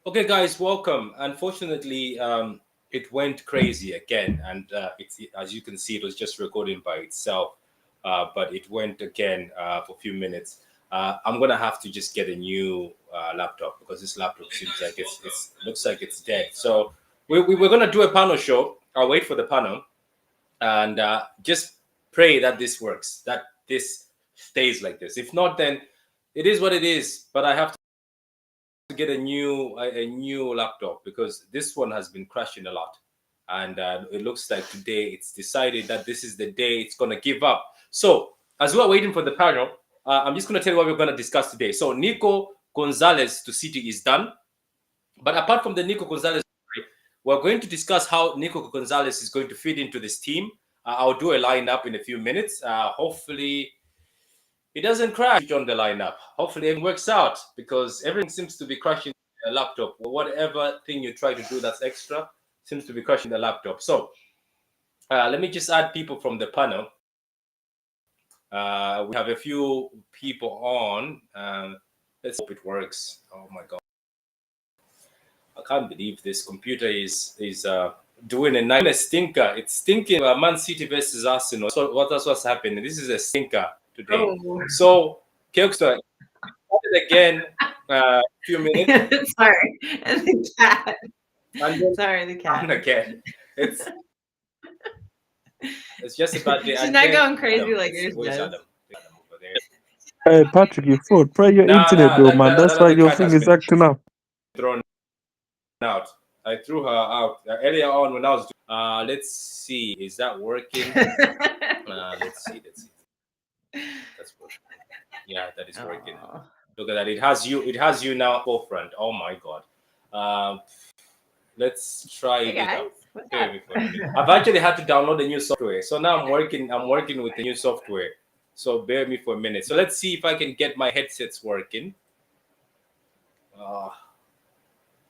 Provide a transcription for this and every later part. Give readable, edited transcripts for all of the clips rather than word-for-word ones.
Okay, guys, welcome. Unfortunately, it went crazy again, and as you can see, it was just recording by itself, but it went again for a few minutes. I'm gonna have to just get a new laptop because this laptop seems like it's looks like it's dead. So we're gonna do a panel show. I'll wait for the panel and just pray that this works, that this stays like this. If not, then it is what it is. But I have to get a new laptop because this one has been crashing a lot, and it looks like today it's decided that this is the day it's gonna give up. So as we're waiting for the panel, I'm just gonna tell you what we're gonna discuss today. So Nico Gonzalez to City is done, but apart from the Nico Gonzalez story, we're going to discuss how Nico Gonzalez is going to fit into this team. I'll do a lineup in a few minutes. Hopefully it doesn't crash on the lineup. Hopefully it works out because everything seems to be crashing the laptop. Whatever thing you try to do that's extra seems to be crashing the laptop. So let me just add people from the panel. We have a few people on. Let's hope it works. Oh my god, I can't believe this computer is doing a stinker. It's stinking. Man City versus Arsenal. So what's happening? This is a stinker today. Oh. So Kelkster, again, a few minutes. Sorry, and the cat. And then Sorry, the cat. on again. It's just about the. She's not going crazy Adam. like yours Where's does. Adam? Adam over there. Hey, Patrick, you fraud. Pray your internet, though, man. That's why your thing is acting up. Thrown out. I threw her out earlier on when I was. Let's see. Is that working? Let's see. That's working. Yeah, that is working. Look at that. It has you now forefront. Oh my god. Let's try Hey it guys, out. what's Bear up? with me. I've actually had to download the new software. So now I'm working with the new software. So bear with me for a minute. So let's see if I can get my headsets working.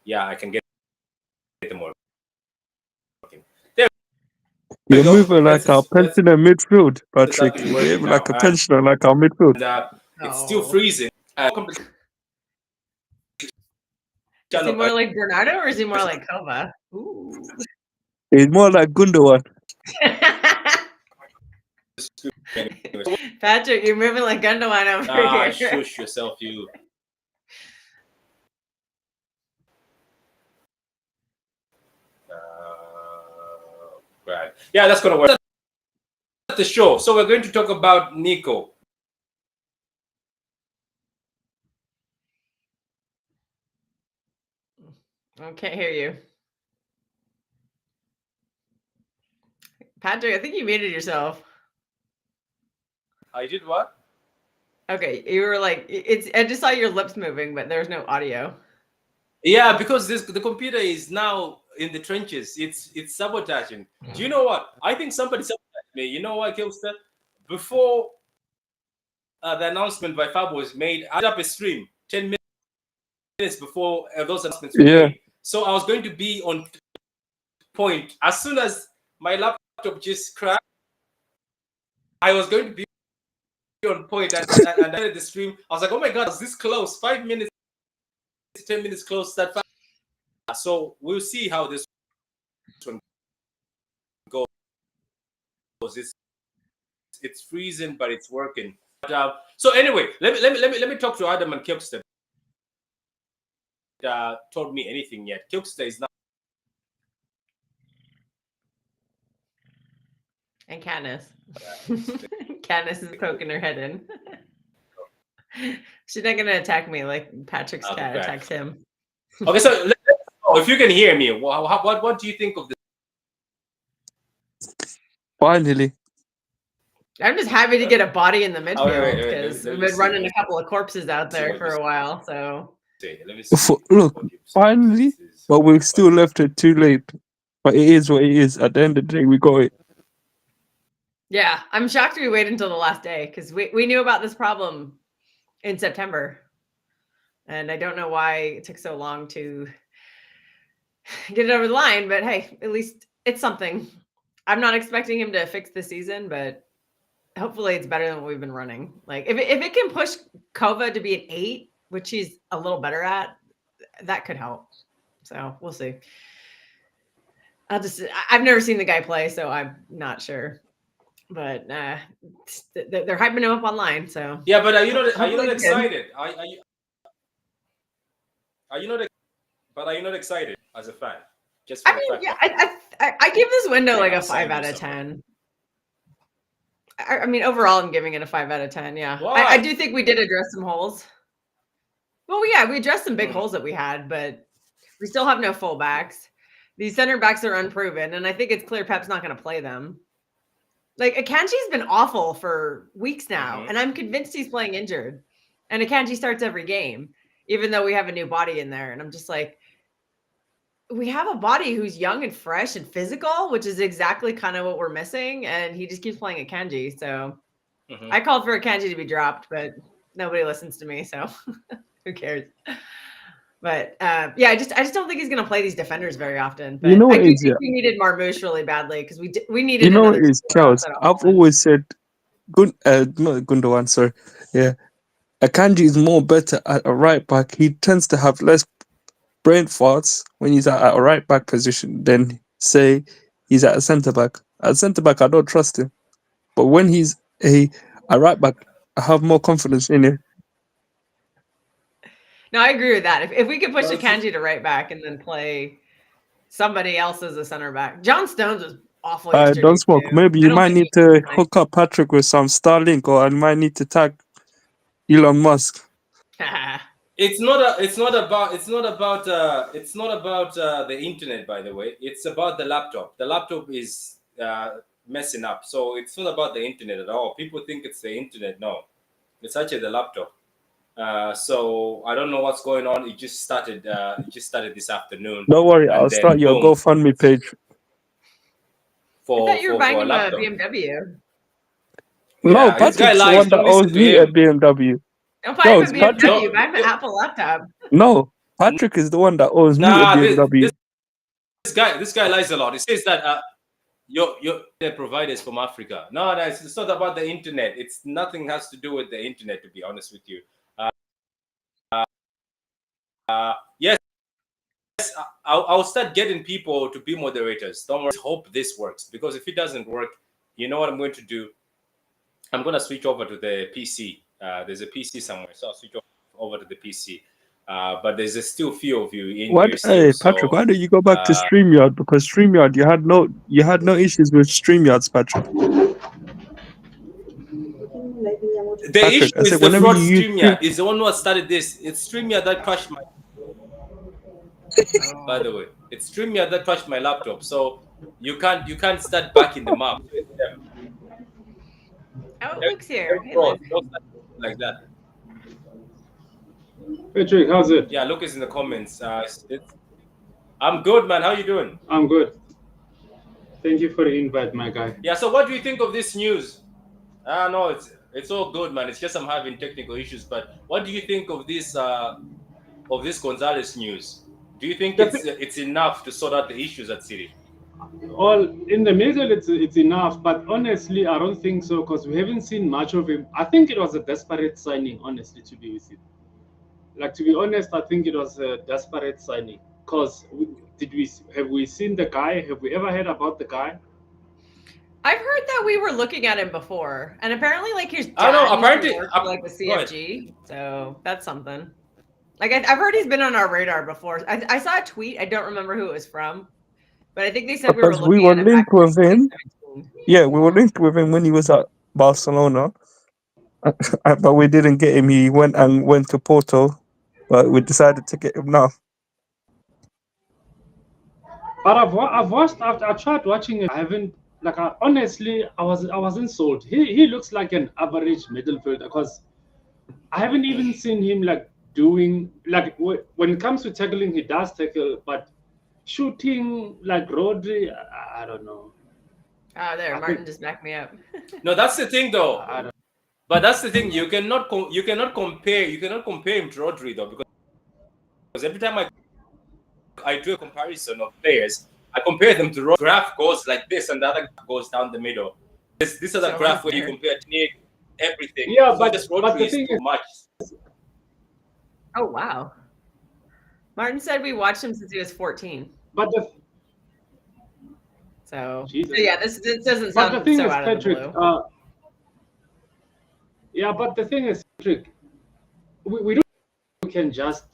Yeah, I can get them working. There we You're go. moving like our pensioner midfield, Patrick. actually You're working moving now. like a pensioner, like our midfield. And it's still Oh. freezing. Is he more like Bernardo or is he more like Kova? Ooh. He's more like Gundogan. Patrick, you're moving like Gundogan over here. Shush yourself, you. Right. Yeah, that's gonna work. That's the show. So we're going to talk about Nico. I can't hear you. Patrick, I think you muted yourself. I did what? Okay, you were like, I just saw your lips moving, but there's no audio. Yeah, because the computer is now in the trenches. It's sabotaging. Do you know what? I think somebody sabotaged me. You know what, Kilster? Before the announcement by Fab was made, I did up a stream 10 minutes before those announcements were made. So I was going to be on point. As soon as my laptop just crashed, I was going to be on point. And I ended the stream. I was like, oh my God, is this close? 5 minutes, 10 minutes close. That fast. So we'll see how this one goes. It's freezing, but it's working. So anyway, let me talk to Adam and Kilkster. Told me anything yet. Kilkster is not. And Katniss. Katniss is poking her head in. She's not going to attack me like Patrick's cat attacks him. Okay, so if you can hear me, what do you think of this? Finally. I'm just happy to get a body in the midfield because wait, we've been running a couple of corpses out there for a while. So let me see. Look, finally, but we're still left it too late. But it is what it is. At the end of the day, we got it. Yeah, I'm shocked we waited until the last day because we knew about this problem in September. And I don't know why it took so long to get it over the line. But hey, at least it's something. I'm not expecting him to fix the season, but hopefully it's better than what we've been running. Like if it can push Kova to be an 8, which he's a little better at, that could help. So we'll see. I've never seen the guy play, so I'm not sure. But they're hyping him up online. So yeah, but are you not excited? Are you not? But are you not excited as a fan? Just for the fact I give this window like a 5 out of 10. I mean, overall, I'm giving it a 5 out of 10. Yeah, I do think we did address some holes. Well, yeah, we addressed some big holes that we had, but we still have no fullbacks. These center backs are unproven, and I think it's clear Pep's not going to play them. Like Akanji's been awful for weeks now, and I'm convinced he's playing injured. And Akanji starts every game, even though we have a new body in there. And I'm just like, we have a body who's young and fresh and physical, which is exactly kind of what we're missing. And he just keeps playing Akanji. So I called for Akanji to be dropped, but nobody listens to me. So who cares? But yeah, I just don't think he's going to play these defenders very often. But I do think we needed Marmouche really badly because we needed. You know what it is, Kels? I've always said, not Gundogan, sorry. Yeah, Akanji is more better at a right back. He tends to have less brain farts when he's at a right back position than say he's at a centre back. At centre back, I don't trust him, but when he's a right back, I have more confidence in him. No, I agree with that. If we could push Akanji to right back and then play somebody else as a center back. John Stones was awful yesterday. Don't smoke. Too. Maybe you might need to hook up Patrick with some Starlink, or I might need to tag Elon Musk. It's not about the internet, by the way. It's about the laptop. The laptop is messing up, so it's not about the internet at all. People think it's the internet. No, it's actually the laptop. So I don't know what's going on. It just started. This afternoon. Don't worry, I'll start your GoFundMe page. I thought you were buying him a BMW. No, Patrick's the one that owes me a BMW. Don't buy him a BMW. Buy him an Apple laptop. No, Patrick is the one that owes me a BMW. This guy lies a lot. He says that you're the providers from Africa. No, it's not about the internet. It's nothing has to do with the internet, to be honest with you. Yes, I'll start getting people to be moderators. Don't worry. Hope this works, because if it doesn't work, you know what I'm going to do? I'm going to switch over to the PC. There's a PC somewhere, so I'll switch over to the PC. But there's still few of you in here. Hey, Patrick, why don't you go back to StreamYard? Because StreamYard, you had no issues with StreamYards, Patrick. The issue is the fraud StreamYard. It's the one who started this. It's StreamYard that crashed my. By the way, it's StreamYard that crashed my laptop. So you can't start backing them up. Oh, Luke's here. Hey, Luke. Like that. Patrick, how's it? Yeah, Luke is in the comments. I'm good, man. How you doing? I'm good. Thank you for the invite, my guy. Yeah. So, what do you think of this news? No, it's all good, man. It's just I'm having technical issues. But what do you think of this Gonzalez news? Do you think it's enough to sort out the issues at City? All in the middle, it's enough. But honestly, I don't think so, because we haven't seen much of him. I think it was a desperate signing, honestly, to be with you. Like, to be honest, I think it was a desperate signing. Because have we seen the guy? Have we ever heard about the guy? I've heard that we were looking at him before, and apparently, like, his dad apparently, like the CFG, so that's something. Like, I've heard he's been on our radar before. I saw a tweet. I don't remember who it was from, but I think they said because we were linked with him. Yeah, we were linked with him when he was at Barcelona, but we didn't get him. He went to Porto, but we decided to get him now. But I tried watching it. I haven't. Like, honestly, I wasn't sold. He looks like an average midfielder, because I haven't even seen him like doing, like, when it comes to tackling, he does tackle, but shooting like Rodri, I don't know. Oh, there, Martin just backed me up. No, that's the thing, though. But that's the thing. You cannot compare him to Rodri, though, because every time I do a comparison of players, I compare them to Rodri. Graph goes like this, and the other graph goes down the middle. This is a graph where you compare Nick, everything. Yeah, so just Rodri is too much. Oh, wow. Martin said we watched him since he was 14. But So Jesus. yeah, this doesn't But sound the thing so is, out of the Patrick, blue. yeah, but the thing is, Patrick, we don't we can just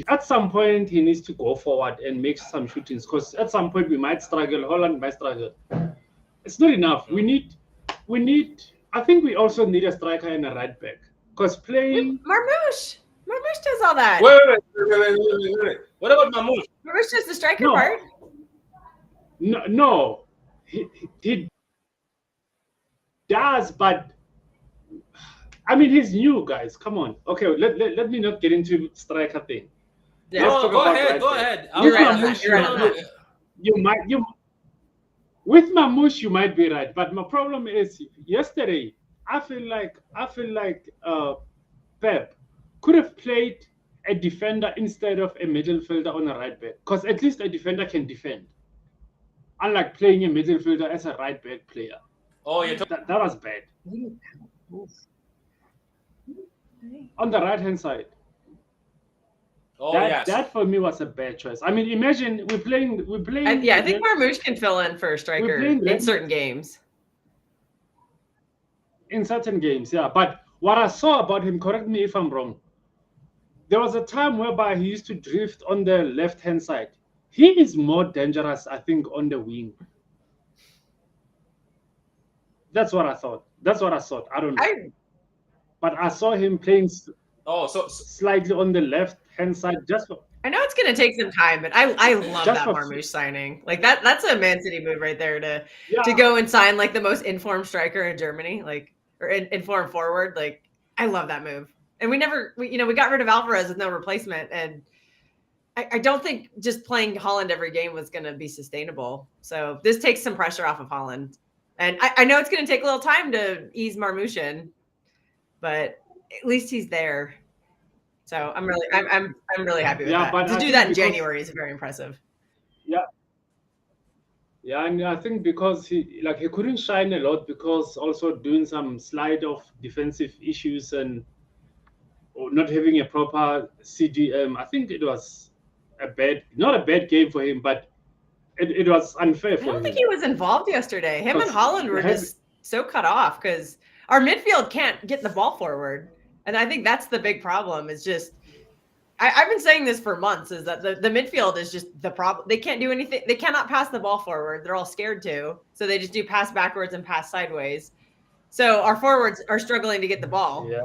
at some point he needs to go forward and make some shootings, because at some point we might struggle. Holland might struggle. It's not enough. We need. I think we also need a striker and a right back, because playing Marmouche does all that. Wait. What about Mamouche? Marmouche does the striker No. part. No, he does, but I mean he's new, guys. Come on. Okay, let me not get into striker thing. Yeah. Let's No, talk go about ahead. right Go back. ahead. You're right With on that. Mamouche, You're right on that. you with Mamouche you might be right, but my problem is yesterday I feel like Pep could have played a defender instead of a midfielder on a right back, because at least a defender can defend, unlike playing a midfielder as a right back player. Oh, you're talking. That was bad. On the right hand side. Oh, that yes. for me was a bad choice. I mean, imagine we're playing. I think Marmouche can fill in for a striker in certain games. In certain games, yeah. But what I saw about him, correct me if I'm wrong, there was a time whereby he used to drift on the left hand side. He is more dangerous, I think, on the wing. That's what I thought. I don't know. But I saw him playing slightly on the left hand side. I know it's going to take some time, but I love that Marmouche signing. Like that's a Man City move right there to go and sign like the most informed striker in Germany, like or informed forward. Like I love that move. And we got rid of Alvarez with no replacement, and I don't think just playing Holland every game was going to be sustainable. So this takes some pressure off of Holland, and I know it's going to take a little time to ease Marmouche in, but at least he's there. So I'm really happy with that. But to do that in January is very impressive. Yeah, and I think because he couldn't shine a lot because also doing some slide of defensive issues and not having a proper CDM. I think it was not a bad game for him, but it was unfair for him. I don't think he was involved yesterday. Him and Holland were just so cut off because our midfield can't get the ball forward. And I think that's the big problem is just, I've been saying this for months, is that the midfield is just the problem. They can't do anything. They cannot pass the ball forward. They're all scared to. So they just do pass backwards and pass sideways. So our forwards are struggling to get the ball. Yeah.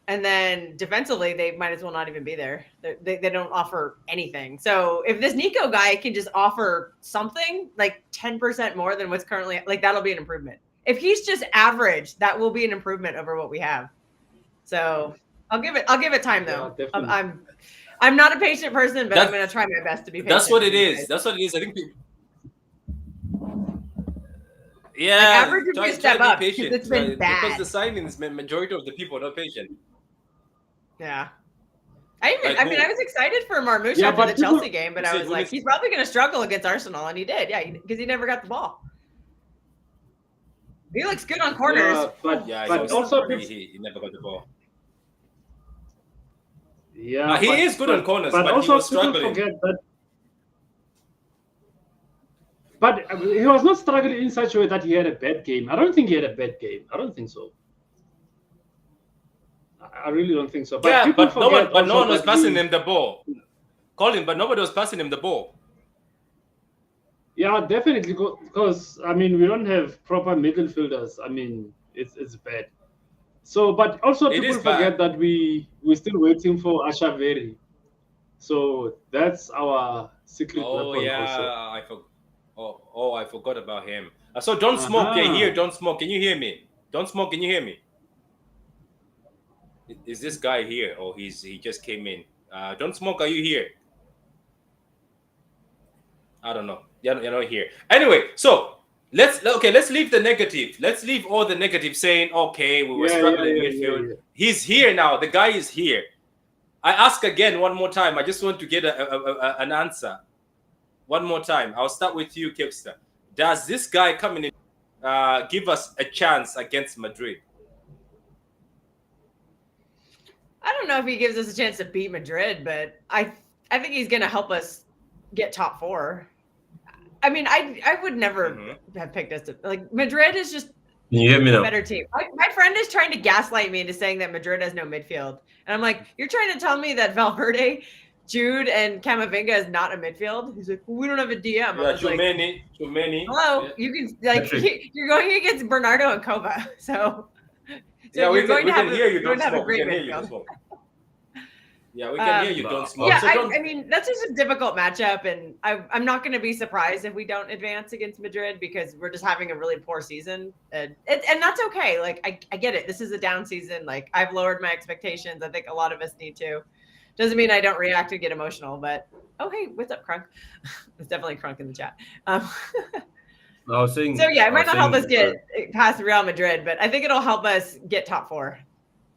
And then defensively, they might as well not even be there. They don't offer anything. So if this Nico guy can just offer something like 10% more than what's currently, like that'll be an improvement. If he's just average, that will be an improvement over what we have. So I'll give it time though. Yeah, I'm not a patient person, but I'm going to try my best to be patient. That's what it is. That's what it is. I think people. Yeah, like average would be a step up because it's been bad. Because the signings, majority of the people are not patient. Yeah. I was excited for Marmouche after the Chelsea game, but I was like, he's probably going to struggle against Arsenal, and he did. Yeah, because he never got the ball. He looks good on corners. Yeah, but also he never got the ball. Yeah, he is good on corners, but also he was struggling. Forget that. But he was not struggling in such a way that he had a bad game. I don't think he had a bad game. I don't think so. I really don't think so. But no one was passing him the ball. Colin, but nobody was passing him the ball. Yeah, definitely. Because we don't have proper midfielders. It's bad. So, but also people forget that we're still waiting for Ashaveri. So that's our secret weapon also. I forgot about him. So Don't Smoke, here. Don't Smoke. Can you hear me? Don't Smoke, can you hear me? Is this guy here, or he just came in? Don't Smoke, are you here? I don't know. You're not here. Anyway, so let's leave the negative. Let's leave all the negative saying, okay, we were struggling in midfield. He's here now. The guy is here. I ask again one more time. I just want to get an answer. One more time. I'll start with you, Kipster. Does this guy coming in give us a chance against Madrid? I don't don't know if he gives us a chance to beat Madrid, but I think he's going to help us get top 4. I mean, I would never have picked us to like Madrid is just Can you hear me a now? better team. My friend is trying to gaslight me into saying that Madrid has no midfield, and I'm like, you're trying to tell me that Valverde, Jude, and Camavinga is not a midfield? He's like, well, we don't have a DM. Yeah, I was too like, many. hello, Yeah. you can like you're going against Bernardo and Kova, so Yeah, we you're can hear you. you're Don't going to have a smoke. We great can hear you. Don't midfield. smoke. Yeah, we can hear you. Don't smoke. Yeah, So don't, I mean, that's just a difficult matchup, and I'm not going to be surprised if we don't advance against Madrid because we're just having a really poor season, and that's okay. Like, I get it. This is a down season. Like, I've lowered my expectations. I think a lot of us need to. Doesn't mean I don't react and get emotional, but oh, hey, what's up, Crunk? There's definitely Crunk in the chat. I was saying. So, yeah, it might not help us saying, get past Real Madrid, but I think it'll help us get top 4.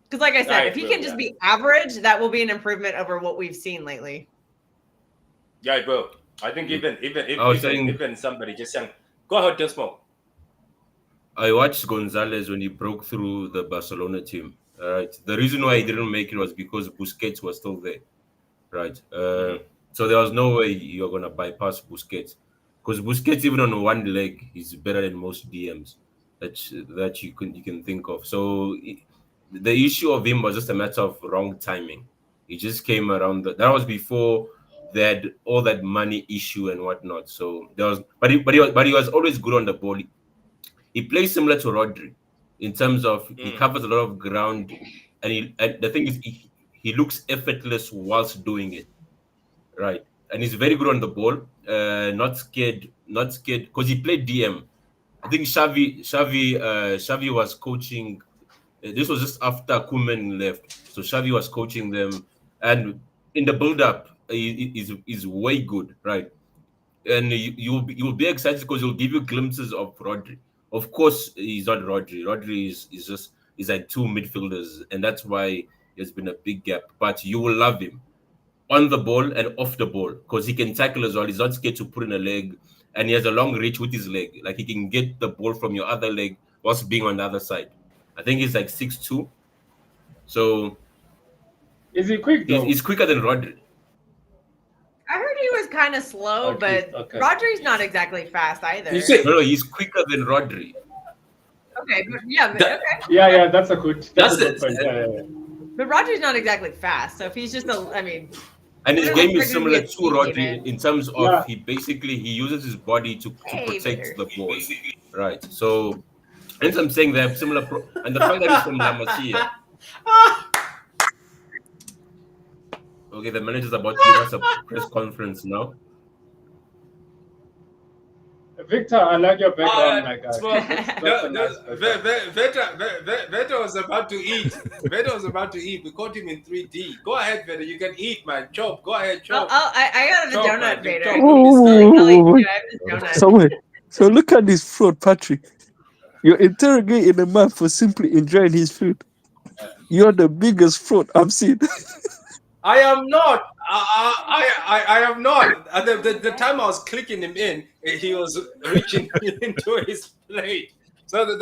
Because, like I said, if he can just be average, that will be an improvement over what we've seen lately. yeah, it will. I think even somebody just saying, go ahead, don't smoke. I watched Gonzalez when he broke through the Barcelona team. Right. The reason why he didn't make it was because Busquets was still there. Right. So there was no way you're gonna bypass Busquets. Because Busquets, even on one leg, is better than most DMs that you can think of. So the issue of him was just a matter of wrong timing. He just came around. That was before they had all that money issue and whatnot. So there was, but he was always good on the ball. He plays similar to Rodri in terms of he covers a lot of ground, and the thing is he looks effortless whilst doing it, right? And he's very good on the ball. Not scared because he played DM. I think Xavi was coaching. This was just after Koeman left, so Xavi was coaching them, and in the build-up, he's way good, right? And you'll be excited because he'll give you glimpses of Rodri. Of course, he's not Rodri. Rodri is like two midfielders, and that's why there's been a big gap. But you will love him on the ball and off the ball because he can tackle as well. He's not scared to put in a leg, and he has a long reach with his leg. Like he can get the ball from your other leg whilst being on the other side. I think he's like 6'2". So is he quick though? He's quicker than Rodri. I heard he was kind of slow, but Rodri's not exactly fast either. No, he's quicker than Rodri. Okay, but yeah, Yeah, that's a good point. Yeah. But Rodri's not exactly fast, so if he's just and his game is similar to Rodri in terms of he uses his body to protect the ball, right? So, hence I'm saying they have similar, and the fact that he's from La Masia. Okay, the manager's about to give us a press conference now. Victor, I like your background, my guy. Veta was about to eat. We caught him in 3D. Go ahead, Veta. You can eat, man. Chop. Go ahead, chop. I got the donut, Veta. So look at this fraud, Patrick. You're interrogating a man for simply enjoying his food. You're the biggest fraud I've seen. I am not. I am not. The time I was clicking him in, he was reaching into his plate. So I was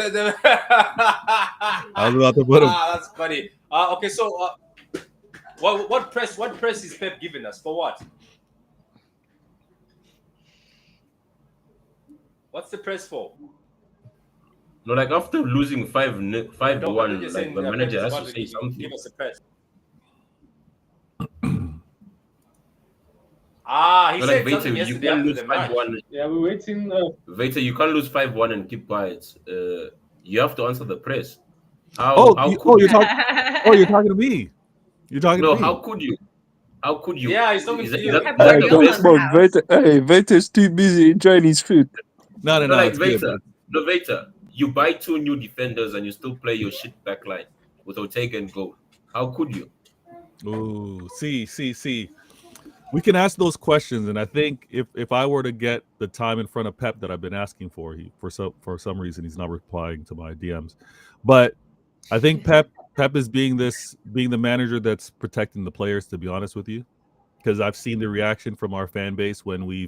about to put him. That's funny. Okay, so what press is Pep giving us for what? What's the press for? No, like after losing 5-1, like the manager has to say something. Give us a press. He said Veta, something you yesterday can't after lose the match. 5-1. Yeah, we're waiting. Veta, you can't lose 5-1 and keep quiet. You have to answer the press. You're talking to me. You're talking to me. How could you? How could you? Yeah, he's talking to you. Veta's too busy enjoying his food. No. Like Veta, you buy 2 new defenders and you still play your shit back line without take and go. How could you? Ooh, see. We can ask those questions, and I think if I were to get the time in front of Pep that I've been asking for some reason he's not replying to my DMs. But I think Pep is being the manager that's protecting the players, to be honest with you, because I've seen the reaction from our fan base when we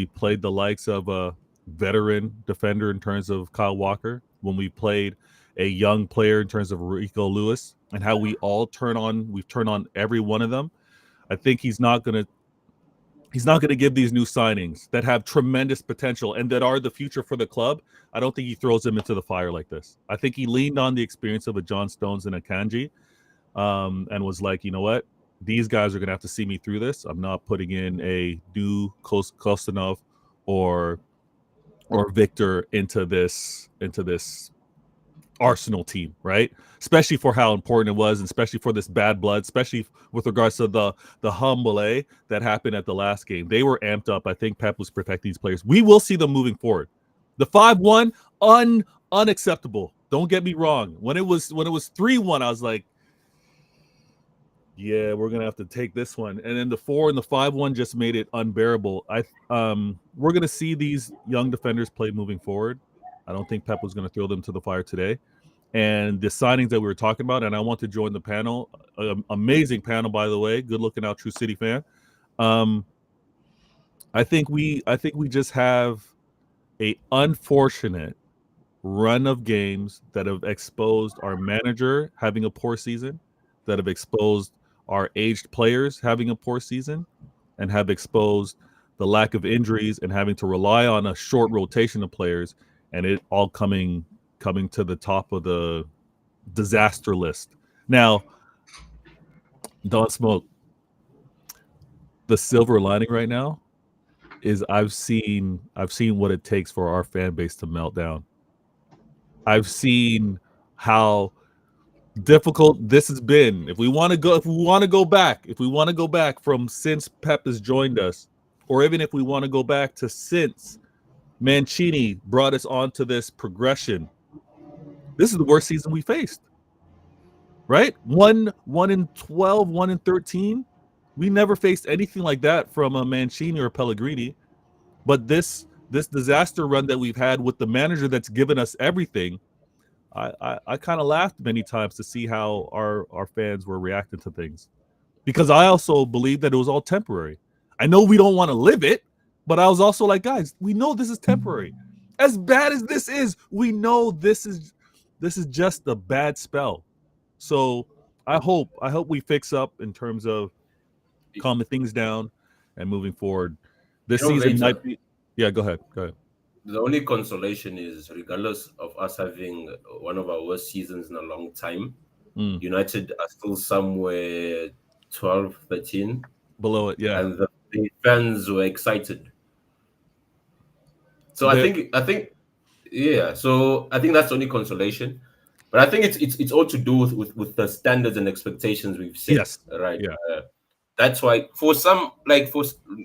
played the likes of a veteran defender in terms of Kyle Walker, when we played young player in terms of Rico Lewis and how we've turned on every one of them. I think he's not going to give these new signings that have tremendous potential and that are the future for the club. I don't think he throws them into the fire like this. I think he leaned on the experience of a John Stones and a Kanji, and was like, you know what? These guys are going to have to see me through this. I'm not putting in a new Kostanov or Victor into this Arsenal team, right? Especially for how important it was, and especially for this bad blood, especially with regards to the humble that happened at the last game. They were amped up. I think Pep was protecting these players. We will see them moving forward. The 5-1, unacceptable. Don't get me wrong. When it was 3-1, I was like, yeah, we're gonna have to take this one. And then the 4 and the 5-1 just made it unbearable. We're gonna see these young defenders play moving forward. I don't think Pep was gonna throw them to the fire today. And the signings that we were talking about, and I want to join the panel. Amazing panel, by the way. Good looking out, True City fan. I think we just have a unfortunate run of games that have exposed our manager having a poor season, that have exposed our aged players having a poor season, and have exposed the lack of injuries and having to rely on a short rotation of players, and it all coming to the top of the disaster list. Now, don't smoke. The silver lining right now is I've seen what it takes for our fan base to melt down. I've seen how difficult this has been. If we want to go back from since Pep has joined us, or even if we want to go back to since Mancini brought us onto this progression, this is the worst season we faced. Right? 1 in 12, 1 in 13. We never faced anything like that from a Mancini or a Pellegrini. But this disaster run that we've had with the manager that's given us everything, I kind of laughed many times to see how our fans were reacting to things, because I also believe that it was all temporary. I know we don't want to live it, but I was also like, guys, we know this is temporary. As bad as this is, we know this is just a bad spell. So I hope we fix up in terms of calming things down and moving forward. This season might be. Yeah, go ahead. The only consolation is, regardless of us having one of our worst seasons in a long time, United are still somewhere 12, 13 below it. Yeah, and the fans were excited. So I think yeah. So I think that's the only consolation. But I think it's all to do with the standards and expectations we've set. Yes. Right. Yeah. That's why for some,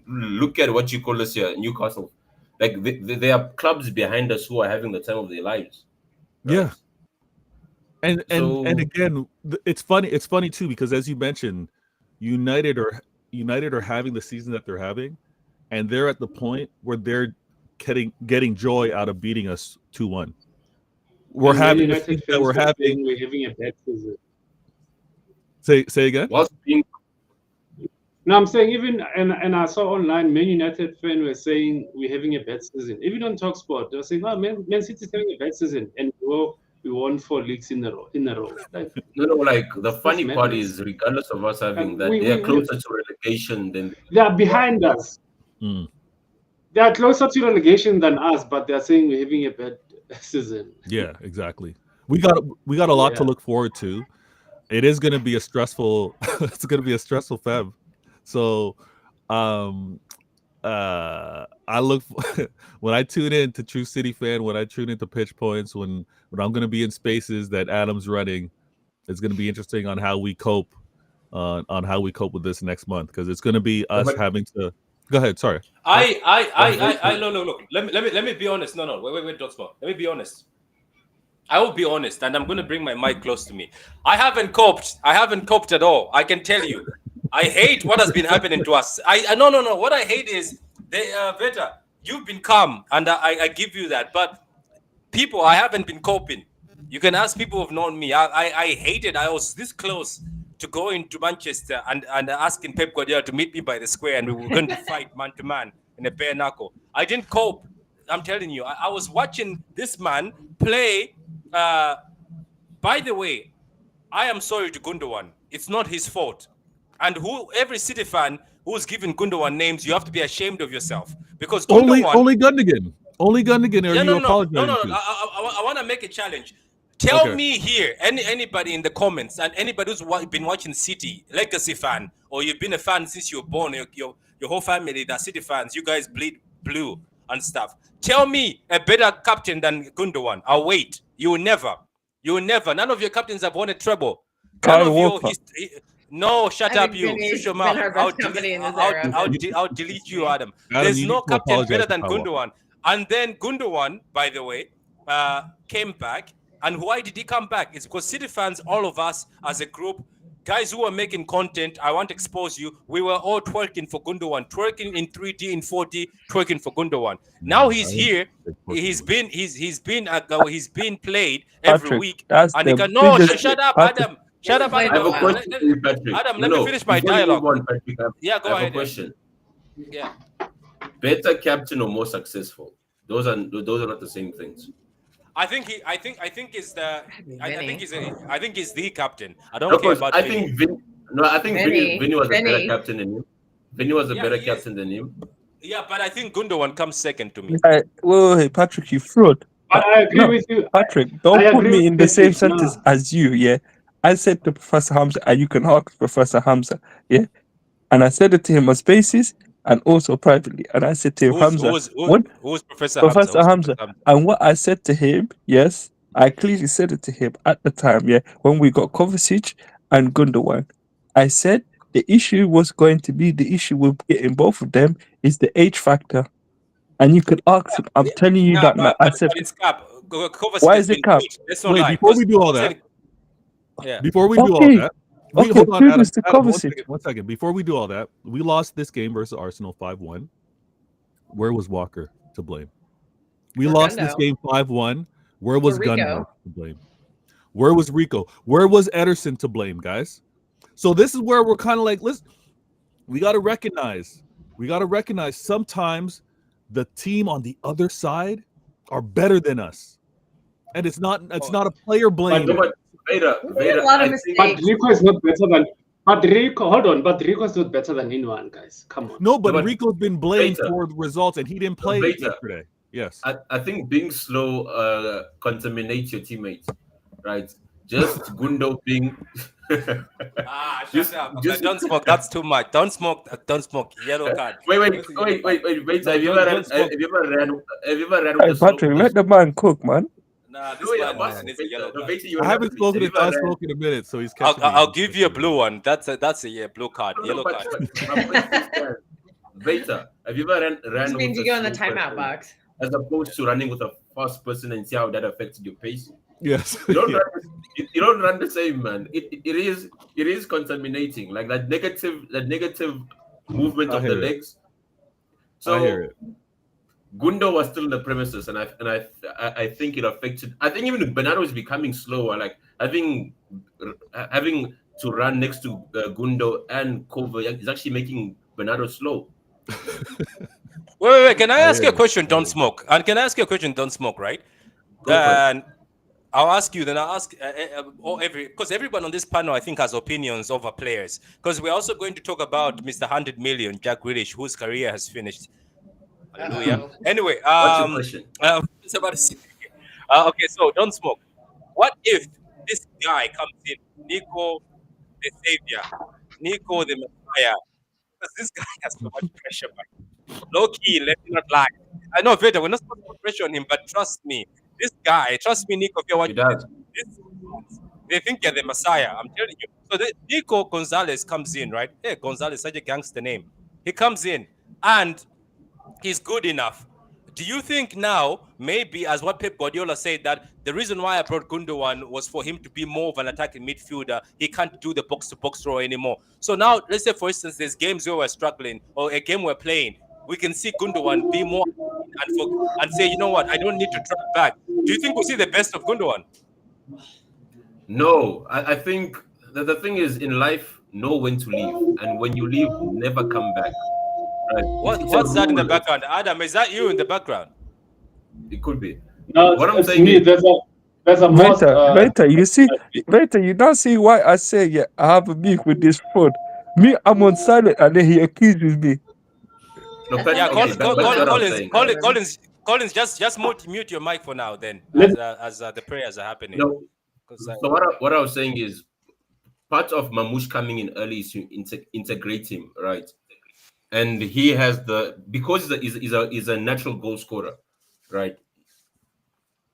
look at what you call us here, Newcastle. Like there are clubs behind us who are having the time of their lives. Right? Yeah. And again, it's funny. It's funny too, because as you mentioned, United are having the season that they're having, and they're at the point where they're getting joy out of beating us 2-1. We're having a bad season. Say again. No, I'm saying even and I saw online Man United fans were saying we're having a bad season. Even on TalkSport, they were saying, "Oh, Man City's having a bad season," and we won 4 leagues in a row. Like, no, like the funny part is, regardless of us having that, they are closer to relegation than they are behind us. They are closer to relegation than us, but they are saying we're having a bad season. Yeah, exactly. We got a lot to look forward to. It is going to be a stressful. It's going to be a stressful Feb. So, I look when I tune in to True City Fan, when I tune into Pitch Points, when I'm going to be in spaces that Adam's running, it's going to be interesting on how we cope, with this next month, because it's going to be us having to. Go ahead. Sorry. Look. Let me be honest. No. Wait, don't smoke. Let me be honest. I will be honest, and I'm going to bring my mic close to me. I haven't coped at all. I can tell you. I hate what has been happening to us. No. What I hate is, Veta, you've been calm, and I give you that. But people, I haven't been coping. You can ask people who've known me. I hated. I was this close to going to Manchester and asking Pep Guardiola to meet me by the square, and we were going to fight man to man in a bare knuckle. I didn't cope. I'm telling you. I was watching this man play By the way, I am sorry to Gundogan. It's not his fault. And every City fan who's given Gundogan names, you have to be ashamed of yourself. Because Gundogan... Only Gundogan. Only Gundogan are you apologizing to? I want to make a challenge. Tell me here, anybody in the comments, and anybody who's been watching City, legacy fan, or you've been a fan since you were born, your whole family, the City fans, you guys bleed blue and stuff. Tell me a better captain than Gundogan. I'll wait. You will never. None of your captains have won a treble. No, shut up, you. Shut your mouth. I'll delete you, Adam. There's no captain better than Gundogan. And then Gundogan, by the way, came back. And why did he come back? It's because City fans, all of us as a group, guys who are making content, I want to expose you. We were all twerking for Gundogan, twerking in 3D, in 4D, twerking for Gundogan. Now he's here. He's been played every week. And he can shut up, Adam. Shut up, Adam. I have a question for you, Patrick. Adam, let me finish my dialogue. Go on, Patrick, yeah, go ahead. I have a question. Yeah. Better captain or more successful? Those are not the same things. I think he's the captain. I don't care about. Vinny was a better captain than him. Vinny was a better captain than him. Yeah, but I think Gundogan comes second to me. Hey, Patrick, you fraud. I agree with you. Patrick, don't put me in the same sentence as you. Yeah, I said to Professor Hamza, and you can ask Professor Hamza. Yeah, and I said it to him on Spaces and also privately. And I said to him, who's Professor Hamza? And what I said to him, yes, I clearly said it to him at the time, yeah, when we got Kovacic and Gundogan. I said the issue was going to be the issue with getting both of them is the age factor. And you could ask him, I'm telling you that now. I said, it's cap. Why is it cap? Wait, before we do all that, before we do all that, hold on, Adam, one second. Before we do all that, we lost this game versus Arsenal 5-1. Where was Walker to blame? We lost this game 5-1. Where was Gundo to blame? Where was Rico? Where was Ederson to blame, guys? So this is where we're kind of like, listen, we got to recognize sometimes the team on the other side are better than us. And it's not a player blame. Vader, but Rico is not better than. But Rico, hold on. But Rico is not better than anyone, guys. Come on. No, but Rico's been blamed for the results, and he didn't play yesterday. Yes, I think being slow contaminates your teammates, right? Just Gundo being. Shut up. Don't smoke. That's too much. Don't smoke. Yellow card. Wait. Have you ever ran with Patrick, let the man cook, man. Nah, this man is a yellow card. I haven't spoken in a minute, so he's catching I'll give you a blue one. That's a blue card. Yellow card. Veta, have you ever ran This means you go in the timeout box. As opposed to running with a fast person and see how that affected your pace? Yes. You don't run the same, man. It is contaminating, like that negative movement of the legs. So I hear it. Gundo was still in the premises, and I think it affected. I think even Bernardo is becoming slower. Like having to run next to Gundo and Kova is actually making Bernardo slow. Wait. Can I ask you a question? Don't smoke. And can I ask you a question? Don't smoke, right? And I'll ask you. Then I'll ask because everyone on this panel, I think, has opinions over players. Because we're also going to talk about Mr. 100 Million, Jack Grealish, whose career has finished. Hallelujah. Anyway, what's your question? it's about to say. Okay, so don't smoke. What if this guy comes in, Nico the Savior, Nico the Messiah? Because this guy has so much pressure, man. Low key, let me not lie. I know, Veda, we're not supposed to put pressure on him, but trust me, this guy, trust me, Nico, if you're watching this, they think you're the Messiah. I'm telling you. So Nico Gonzalez comes in, right? Hey, Gonzalez, such a gangster name. He comes in and he's good enough. Do you think now, maybe as what Pep Guardiola said, that the reason why I brought Gundogan was for him to be more of an attacking midfielder? He can't do the box-to-box role anymore. So now, let's say, for instance, there's games where we're struggling or a game we're playing. We can see Gundogan be more and say, you know what, I don't need to track back. Do you think we'll see the best of Gundogan? No, I think that the thing is in life, know when to leave. And when you leave, never come back. Right. What's that in the background? Adam, is that you in the background? It could be. No, what I'm saying me. is, That's the most. Later, you don't see why I say, yeah, I have a beef with this fraud. Me, I'm on silent, and then he accuses me. No, That's Yeah, like okay, a that's what I'm Collins, saying. Collins, just mute your mic for now, then, as the prayers are happening. No, 'Cause, so what I was saying is part of Mamouche coming in early is to integrate him, right? And he has because he's a natural goal scorer, right?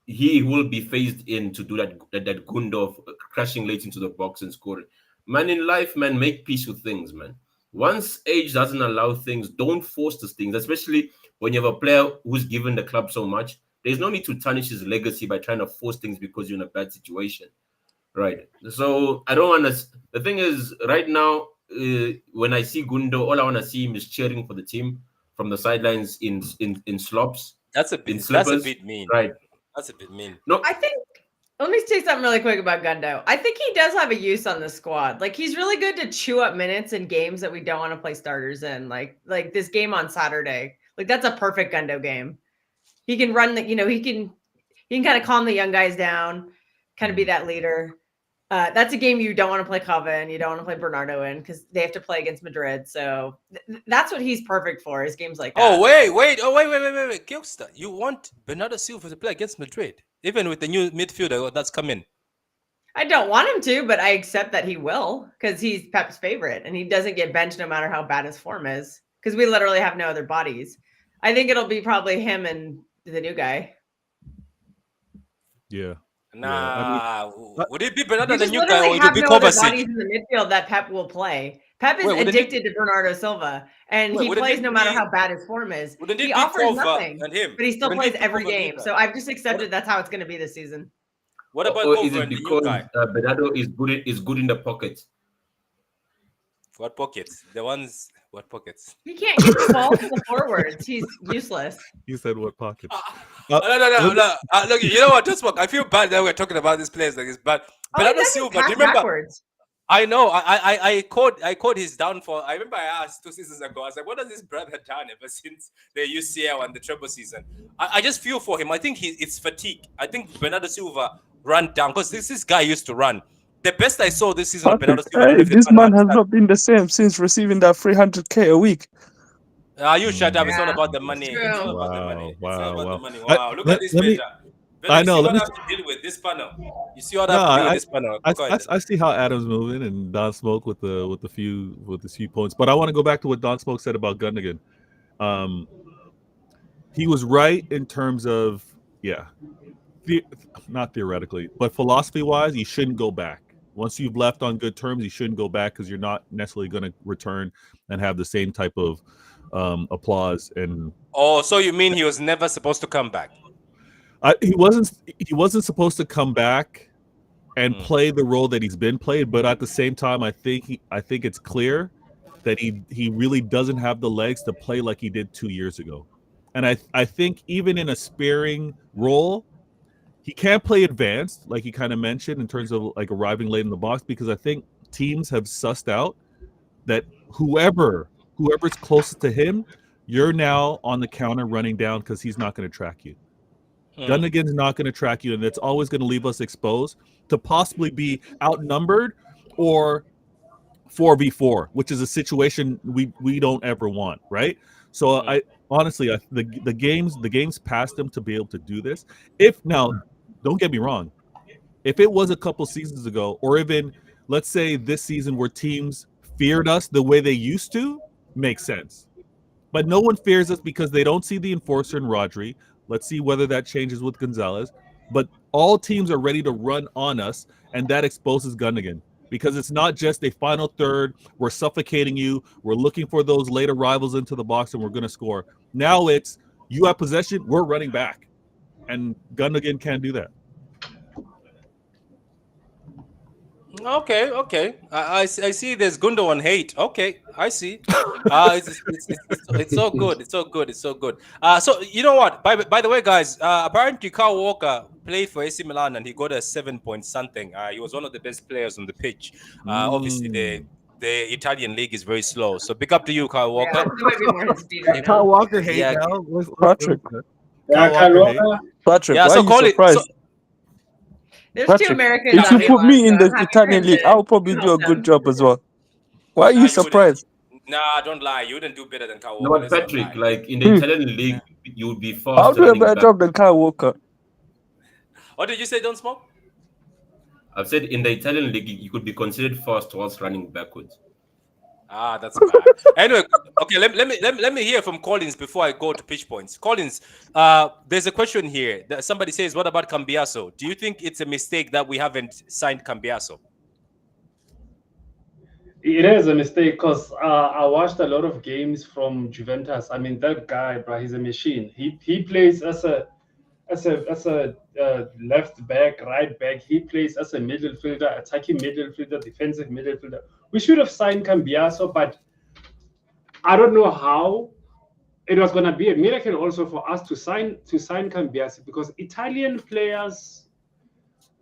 He will be phased in to do that gundo of crashing late into the box and scoring. Man, in life, man, make peace with things, man. Once age doesn't allow things, don't force these things, especially when you have a player who's given the club so much. There's no need to tarnish his legacy by trying to force things because you're in a bad situation, right? So I don't want to. The thing is, right now, when I see Gundo, all I want to see him is cheering for the team from the sidelines in slops, that's a in bit slippers, mean. right? That's a bit mean. No, I think. Let me say something really quick about Gundo. I think he does have a use on the squad. Like he's really good to chew up minutes in games that we don't want to play starters in. Like this game on Saturday. Like that's a perfect Gundo game. He can run the. He can kind of calm the young guys down, kind of be that leader. That's a game you don't want to play Cava in, you don't want to play Bernardo in because they have to play against Madrid. So that's what he's perfect for, is games like that. Oh wait, Gilster, you want Bernardo Silva to play against Madrid, even with the new midfielder that's coming? I don't want him to, but I accept that he will because he's Pep's favorite and he doesn't get benched no matter how bad his form is because we literally have no other bodies. I think it'll be probably him and the new guy. Yeah. Nah, would it be Bernardo the new guy, literally or it have would be no other Kovacic? bodies in the midfield that Pep will play. Pep is Wait, addicted to Bernardo Silva, and he wouldn't plays it no matter be- how bad his form is. Wouldn't it He be offers Kova nothing, and him? but he still Wouldn't plays it be every Kova and game. Luka? So I've just accepted that's how it's going to be this season. What about or is Kova it and the new because guy? Bernardo is good in the pocket? What pockets? The ones. What pockets? He can't get the ball to the forwards. He's useless. You said what pockets? No. Look, you know what? Just I feel bad that we're talking about this players like this, but Bernardo Silva. Do you remember? Backwards. I know. I caught his downfall. I remember I asked 2 seasons ago. I was like, "What has this brother done ever since the UCL and the treble season?" I just feel for him. I think it's fatigue. I think Bernardo Silva ran down because this guy used to run. The best I saw this season of Bernardo Silva. Hey, this man has not been the same since receiving that 300k a week. You shut up. It's all Yeah, about the money. true. It's all about the money. It's all about the money. I- Wow. Look let- at this let me- picture. I know, You see let what me- I have to deal with this panel. You see what I have to deal with this panel. Go ahead. I see how Adam's moving and Don Smoke with the few points, but I want to go back to what Don Smoke said about Gundogan. He was right in terms of not theoretically, but philosophy wise, you shouldn't go back. Once you've left on good terms, you shouldn't go back because you're not necessarily going to return and have the same type of applause. And So you mean he was never supposed to come back? he wasn't supposed to come back and play the role that he's been played, but at the same time, I think it's clear that he really doesn't have the legs to play like he did 2 years ago. And I think even in a sparing role, he can't play advanced, like he kind of mentioned, in terms of like arriving late in the box, because I think teams have sussed out that whoever's closest to him, you're now on the counter running down because he's not going to track you. Gundogan's not going to track you, and that's always going to leave us exposed to possibly be outnumbered or 4v4, which is a situation we don't ever want, right? So I honestly, the games passed him to be able to do this. If now, don't get me wrong, if it was a couple seasons ago, or even let's say this season where teams feared us the way they used to, makes sense. But no one fears us because they don't see the enforcer in Rodri. Let's see whether that changes with Gonzalez. But all teams are ready to run on us, and that exposes Gundogan. Because it's not just a final third, we're suffocating you, we're looking for those late arrivals into the box, and we're going to score. Now it's, you have possession, we're running back. And Gundogan can't do that. Okay. I see there's Gundo on hate. Okay, I see. It's so good. It's so good. So you know what? By the way, guys, apparently Kyle Walker played for AC Milan and he got a 7 point something. He was one of the best players on the pitch. Obviously, the Italian league is very slow. So big up to you, Kyle Walker. Yeah, he might be more his speed right now. Kyle Walker hate Yeah. now. Patrick. Yeah, Kyle Walker hate. Patrick, Yeah, why so are you call it. surprised? There's two Patrick, Americans if on you the put one, me so in I'm the happy for Italian him league, to I'll probably do a promote good them. job as well. Why are Nah, you you wouldn't. surprised? Nah, don't lie. You wouldn't do better than Kyle No, Walker. but Let's not Patrick, lie. like in the Hmm. Italian league, you would be I'll fast do a running better back. job than Kyle Walker. What did you say? Don't smoke. I've said in the Italian league, you could be considered fast whilst running backwards. Ah, that's bad. Anyway, okay. Let me hear from Collins before I go to pitch points. Collins, there's a question here. That somebody says, "What about Cambiaso? Do you think it's a mistake that we haven't signed Cambiaso?" It is a mistake because I watched a lot of games from Juventus. I mean, that guy, bro, he's a machine. He plays as a left back, right back. He plays as a middle fielder, attacking midfielder, defensive midfielder. We should have signed Cambiaso, but I don't know how. It was going to be a miracle also for us to sign Cambiaso because Italian players,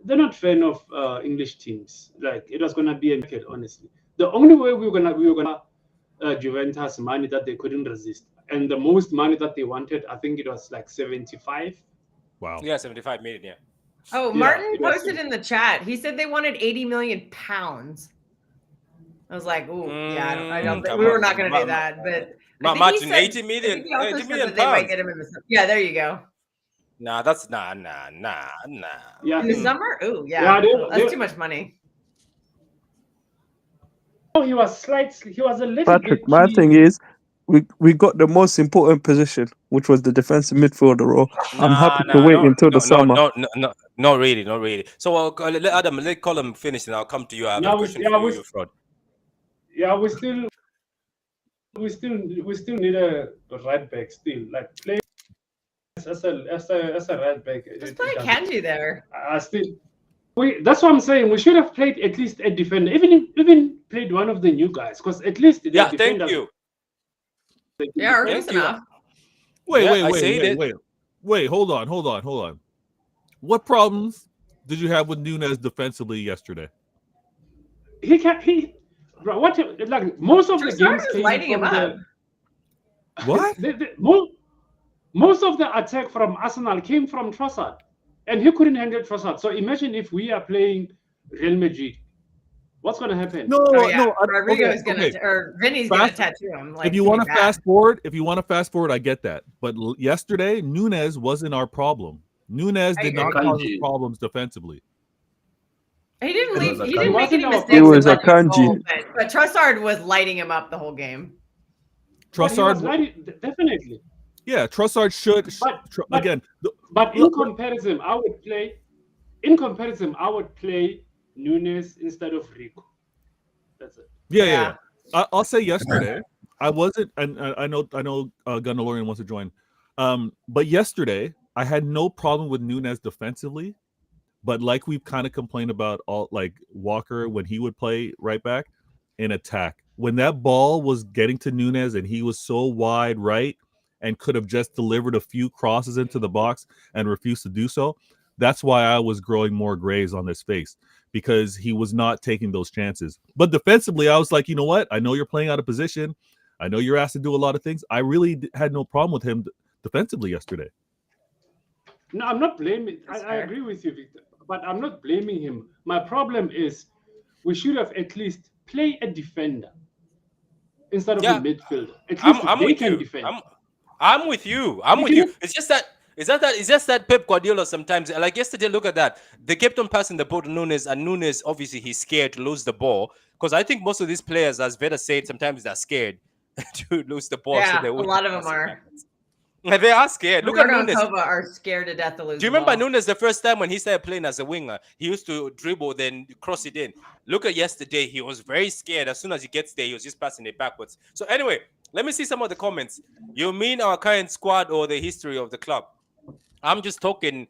they're not fan of English teams. Like it was going to be a miracle, honestly. The only way we were gonna Juventus money that they couldn't resist, and the most money that they wanted, I think it was like 75. Wow. Yeah, 75 million. Yeah. Oh, Yeah, Martin it was posted in the chat. He said they wanted 80 million pounds. I was like, "Ooh, yeah, I don't think come we were on. not going to do that." But I think he Martin, said, 80 I million. think he also 80 said million that they might pounds. get him in the summer. Yeah, there you go. Nah, that's nah. Yeah, In the summer? Ooh, yeah. Yeah, That's too much money. he was a little Patrick, bit my key. thing is, we got the most important position, which was the defensive midfielder role. I'm happy to wait until the summer. No, not really. So let Adam, let Colin finish, and I'll come to you. I have a question for you, Fraud. Yeah, we still need a right back still. Like play as a right back. Just play Kanji there. That's what I'm saying. We should have played at least a defender, even played one of the new guys, because at least the Yeah, defenders. thank you. Yeah, or Thank close you. enough. Wait. Hold on. What problems did you have with Nunes defensively yesterday? What like most of the games Trossard is came lighting him from up. What? most of the attack from Arsenal came from Trossard, and he couldn't handle Trossard. So imagine if we are playing Real Madrid, what's going to happen? No. Rodrigo is gonna or Vinny's gonna tattoo him. Like, if you want to fast forward, I get that. But yesterday, Nunes wasn't our problem. Nunes did not cause us problems defensively. He didn't leave. He He didn't make wasn't any our mistakes. It was in a that goal, Kanji. but Trossard was lighting him up the whole game. Trossard, definitely. yeah, Trossard should. Again, but in comparison, I would play Nunes instead of Rico. That's it. Yeah. I'll say yesterday, I wasn't, and I know, Gundelorian wants to join. But yesterday, I had no problem with Nunes defensively. But like we've kind of complained about like Walker when he would play right back in attack. When that ball was getting to Nunes and he was so wide right and could have just delivered a few crosses into the box and refused to do so, that's why I was growing more grays on his face, because he was not taking those chances. But defensively, I was like, you know what? I know you're playing out of position. I know you're asked to do a lot of things. I really had no problem with him defensively yesterday. No, I'm not blaming. I agree with you, Victor, but I'm not blaming him. My problem is we should have at least play a defender instead of a midfielder. At least they can defend. I'm with you. It's just that Pep Guardiola sometimes, like yesterday, look at that. They kept on passing the ball to Nunes, and Nunes, obviously, he's scared to lose the ball, because I think most of these players, as Veda said, sometimes they're scared to lose the ball. Yeah, so a lot of them are. They are scared. Look at Nunes. And Kova are scared to death to lose. Do you remember Nunes the first time when he started playing as a winger? He used to dribble, then cross it in. Look at yesterday. He was very scared. As soon as he gets there, he was just passing it backwards. So anyway, let me see some of the comments. You mean our current squad or the history of the club? I'm just talking.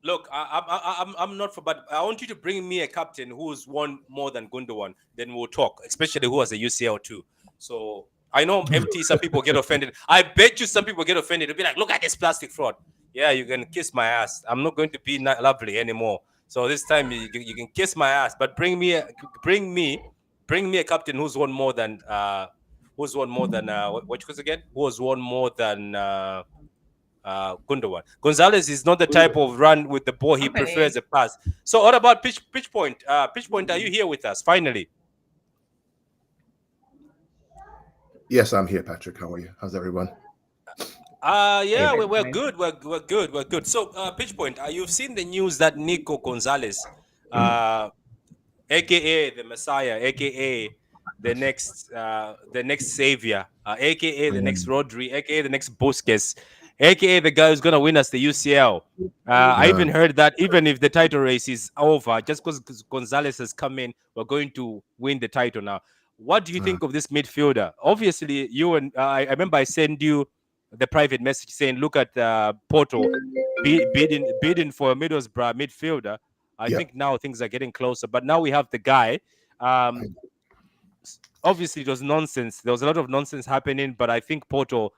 Look, I'm not for, but I want you to bring me a captain who's won more than Gundogan. Then we'll talk, especially who has a UCL too. So I know MT, some people get offended. I bet you some people get offended. They'll be like, look at this plastic fraud. Yeah, you can kiss my ass. I'm not going to be lovely anymore. So this time you can kiss my ass. But bring me a captain who's won more than what was again? Who has won more than Gundogan. Gonzalez is not the type of run with the ball. He prefers a pass. So what about pitch point? Pitch point, are you here with us finally? Yes, I'm here, Patrick. How are you? How's everyone? Yeah, we're good. We're good. So, pitch point. You've seen the news that Nico Gonzalez, aka the Messiah, aka the next savior, aka the next Rodri, aka the next Busquets, aka the guy who's gonna win us the UCL. I even heard that even if the title race is over, just because Gonzalez has come in, we're going to win the title now. What do you think of this midfielder? Obviously, you and I remember I sent you the private message saying, look at Porto bidding for a Middlesbrough midfielder. I think now things are getting closer, but now we have the guy. Obviously, it was nonsense. There was a lot of nonsense happening, but I think Porto,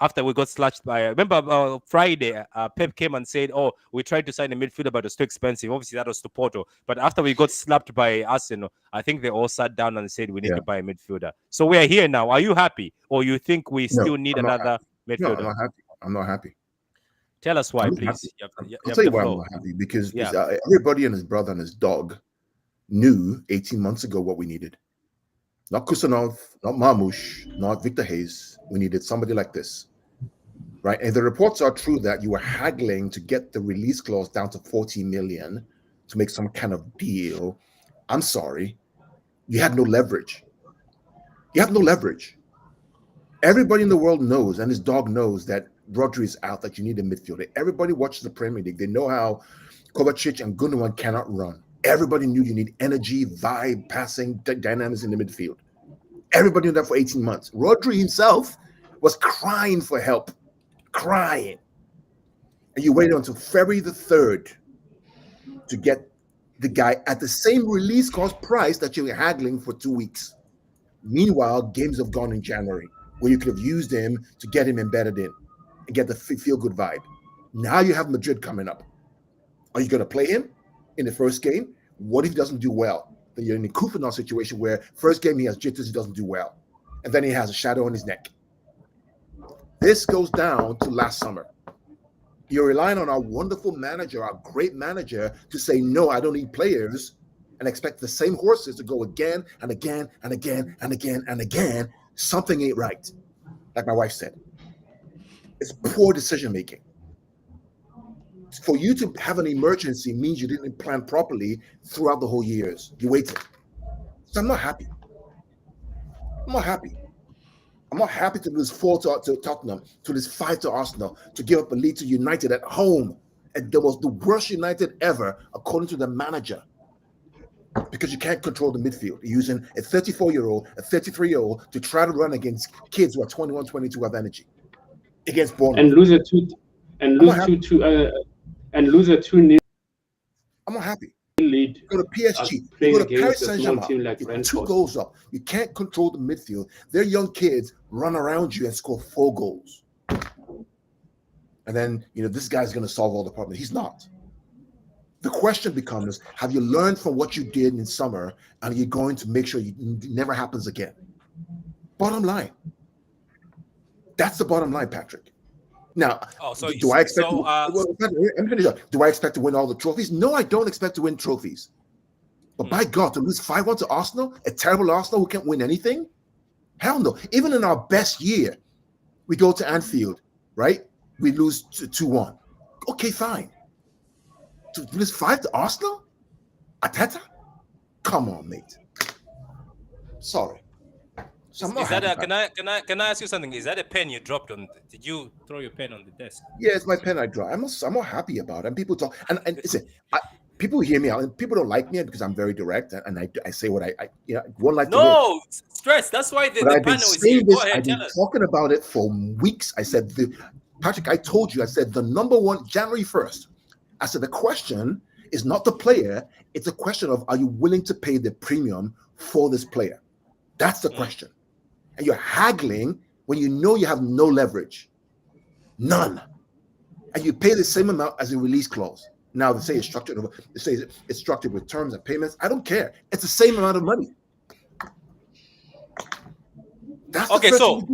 after we got slashed by, remember Friday, Pep came and said, "Oh, we tried to sign a midfielder, but it was too expensive." Obviously, that was to Porto. But after we got slapped by Arsenal, I think they all sat down and said, "We need to buy a midfielder." So we are here now. Are you happy, or you think we still need another midfielder? No, I'm not happy. I'm not happy. Tell us why, please. I'll tell you why I'm not happy. Because everybody and his brother and his dog knew 18 months ago what we needed. Not Kusanov, not Marmoush, not Victor Hayes. We needed somebody like this, right? And the reports are true that you were haggling to get the release clause down to 40 million to make some kind of deal. I'm sorry. You had no leverage. You have no leverage. Everybody in the world knows, and his dog knows, that Rodri is out, that you need a midfielder. Everybody watches the Premier League. They know how Kovacic and Gundogan cannot run. Everybody knew you need energy, vibe, passing, dynamics in the midfield. Everybody knew that for 18 months. Rodri himself was crying for help. Crying. And you waited until February the 3rd to get the guy at the same release cost price that you were haggling for 2 weeks. Meanwhile, games have gone in January, where you could have used him to get him embedded in and get the feel-good vibe. Now you have Madrid coming up. Are you going to play him in the first game? What if he doesn't do well? Then you're in a Kufanov situation where first game he has jitters, he doesn't do well. And then he has a shadow on his neck. This goes down to last summer. You're relying on our wonderful manager, our great manager, to say, no, I don't need players, and expect the same horses to go again and again and again and again and again. Something ain't right. Like my wife said. It's poor decision-making. For you to have an emergency means you didn't plan properly throughout the whole years. You waited. So I'm not happy. I'm not happy. I'm not happy to lose 4 to Tottenham, to lose 5 to Arsenal, to give up a lead to United at home. And that was the worst United ever, according to the manager. Because you can't control the midfield. You're using a 34-year-old, a 33-year-old to try to run against kids who are 21, 22 who have energy. Against Bournemouth. And lose a 2-0 I'm not happy. lead. Go to PSG. Playing Go to Paris against a small Saint-Germain. team like You're Brentford. 2 goals up. You can't control the midfield. Their young kids run around you and score 4 goals. And then, this guy's going to solve all the problems. He's not. The question becomes, have you learned from what you did in summer, and are you going to make sure it never happens again? Bottom line. That's the bottom line, Patrick. Now, do I expect to win all the trophies? No, I don't expect to win trophies. But by God, to lose 5-1 to Arsenal, a terrible Arsenal who can't win anything? Hell no. Even in our best year, we go to Anfield, right? We lose 2-1. Okay, fine. To lose 5 to Arsenal? Ateta? Come on, mate. Sorry. So Is that can I ask you something? Is that a pen you dropped on? Did you throw your pen on the desk? Yeah, it's my pen I draw. I'm not happy about it. And people talk, and listen, people hear me out, and people don't like me because I'm very direct, and I say what I won't like. No, stress. That's why the panel is here. Go ahead, I've been talking about it for weeks. I said, Patrick, I told you, I said the number one, January 1st. I said the question is not the player, it's a question of, are you willing to pay the premium for this player? That's the question. And you're haggling when you know you have no leverage. None. And you pay the same amount as a release clause. Now they say it's structured with terms and payments. I don't care. It's the same amount of money. That's okay, so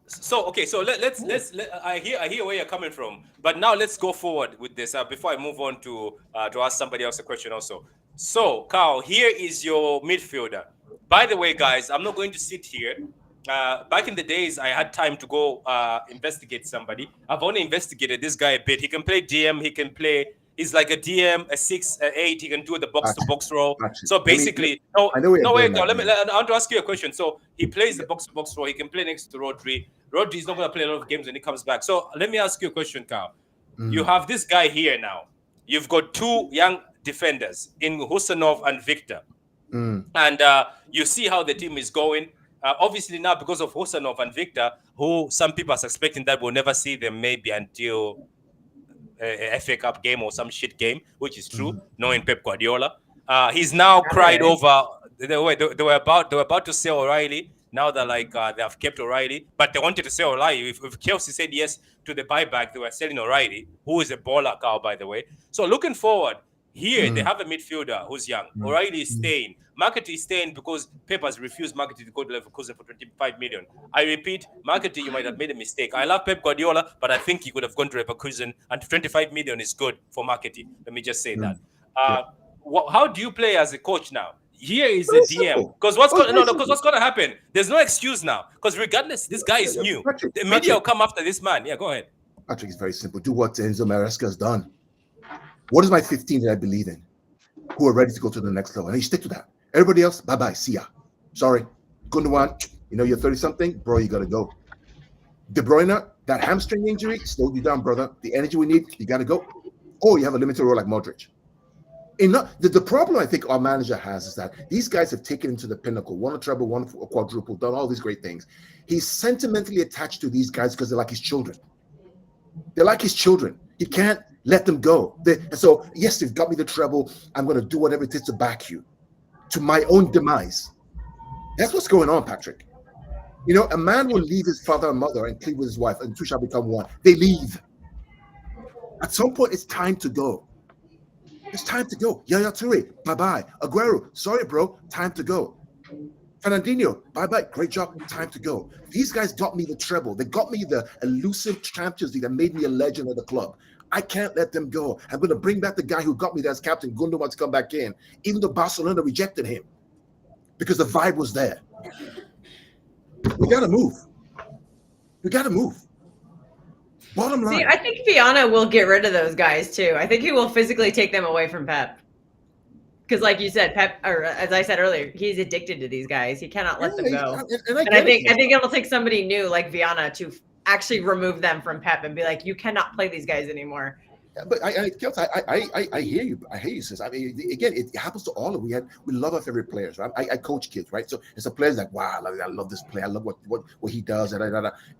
So okay, so let's I hear where you're coming from, but now let's go forward with this before I move on to ask somebody else a question also. So Carl, here is your midfielder. By the way, guys, I'm not going to sit here. Back in the days, I had time to go investigate somebody. I've only investigated this guy a bit. He can play DM. He can play. He's like a DM, a 6, a 8. He can do the box-to-box role. So basically, I know wait, no. I want to ask you a question. So he plays the box-to-box role. He can play next to Rodri. Rodri is not going to play a lot of games when he comes back. So let me ask you a question, Carl. You have this guy here now. You've got two young defenders in Husanov and Victor. And you see how the team is going. Obviously now because of Husanov and Victor, who some people are suspecting that we'll never see them maybe until a FA Cup game or some shit game, which is true, knowing Pep Guardiola. He's now cried over. They were about to sell O'Reilly. Now they're like they have kept O'Reilly, but they wanted to sell O'Reilly. If Chelsea said yes to the buyback, they were selling O'Reilly, who is a baller, Carl, by the way. So looking forward, here they have a midfielder who's young. O'Reilly is staying. Marketing is staying because Pep has refused Marketing to go to Leverkusen for 25 million. I repeat, Marketing, you might have made a mistake. I love Pep Guardiola, but I think he could have gone to Leverkusen, and 25 million is good for Marketing. Let me just say that. How do you play as a coach now? Here is the DM. Because what's going to happen? There's no excuse now. Because regardless, this guy is new. The media will come after this man. Yeah, go ahead. Patrick, it's very simple. Do what Enzo Maresca has done. What is my 15 that I believe in? Who are ready to go to the next level? And you stick to that. Everybody else, bye-bye. See ya. Sorry. Gundogan, you're 30-something. Bro, you got to go. De Bruyne, that hamstring injury slowed you down, brother. The energy we need, you got to go. Or you have a limited role like Modric. The problem I think our manager has is that these guys have taken him to the pinnacle, won a treble, won a quadruple, done all these great things. He's sentimentally attached to these guys because they're like his children. They're like his children. He can't let them go. And so, yes, they've got me the treble. I'm going to do whatever it takes to back you to my own demise. That's what's going on, Patrick. A man will leave his father and mother and cleave with his wife, and two shall become one. They leave. At some point, it's time to go. It's time to go. Yaya Toure, bye-bye. Aguero, sorry, bro, time to go. Fernandinho, bye-bye. Great job, time to go. These guys got me the treble. They got me the elusive Champions League that made me a legend of the club. I can't let them go. I'm going to bring back the guy who got me there as captain. Gundogan to come back in, even though Barcelona rejected him because the vibe was there. We got to move. We got to move. Bottom line. See, I think Viana will get rid of those guys too. I think he will physically take them away from Pep. Because, like you said, Pep, or as I said earlier, he's addicted to these guys. He cannot let them go. And I think it'll take somebody new like Viana to actually remove them from Pep and be like, you cannot play these guys anymore. Yeah, but I hear you. I hear you, sis. I mean, again, it happens to all of we love our favorite players, right? I coach kids, right? So it's a player's like, wow, I love this player. I love what he does.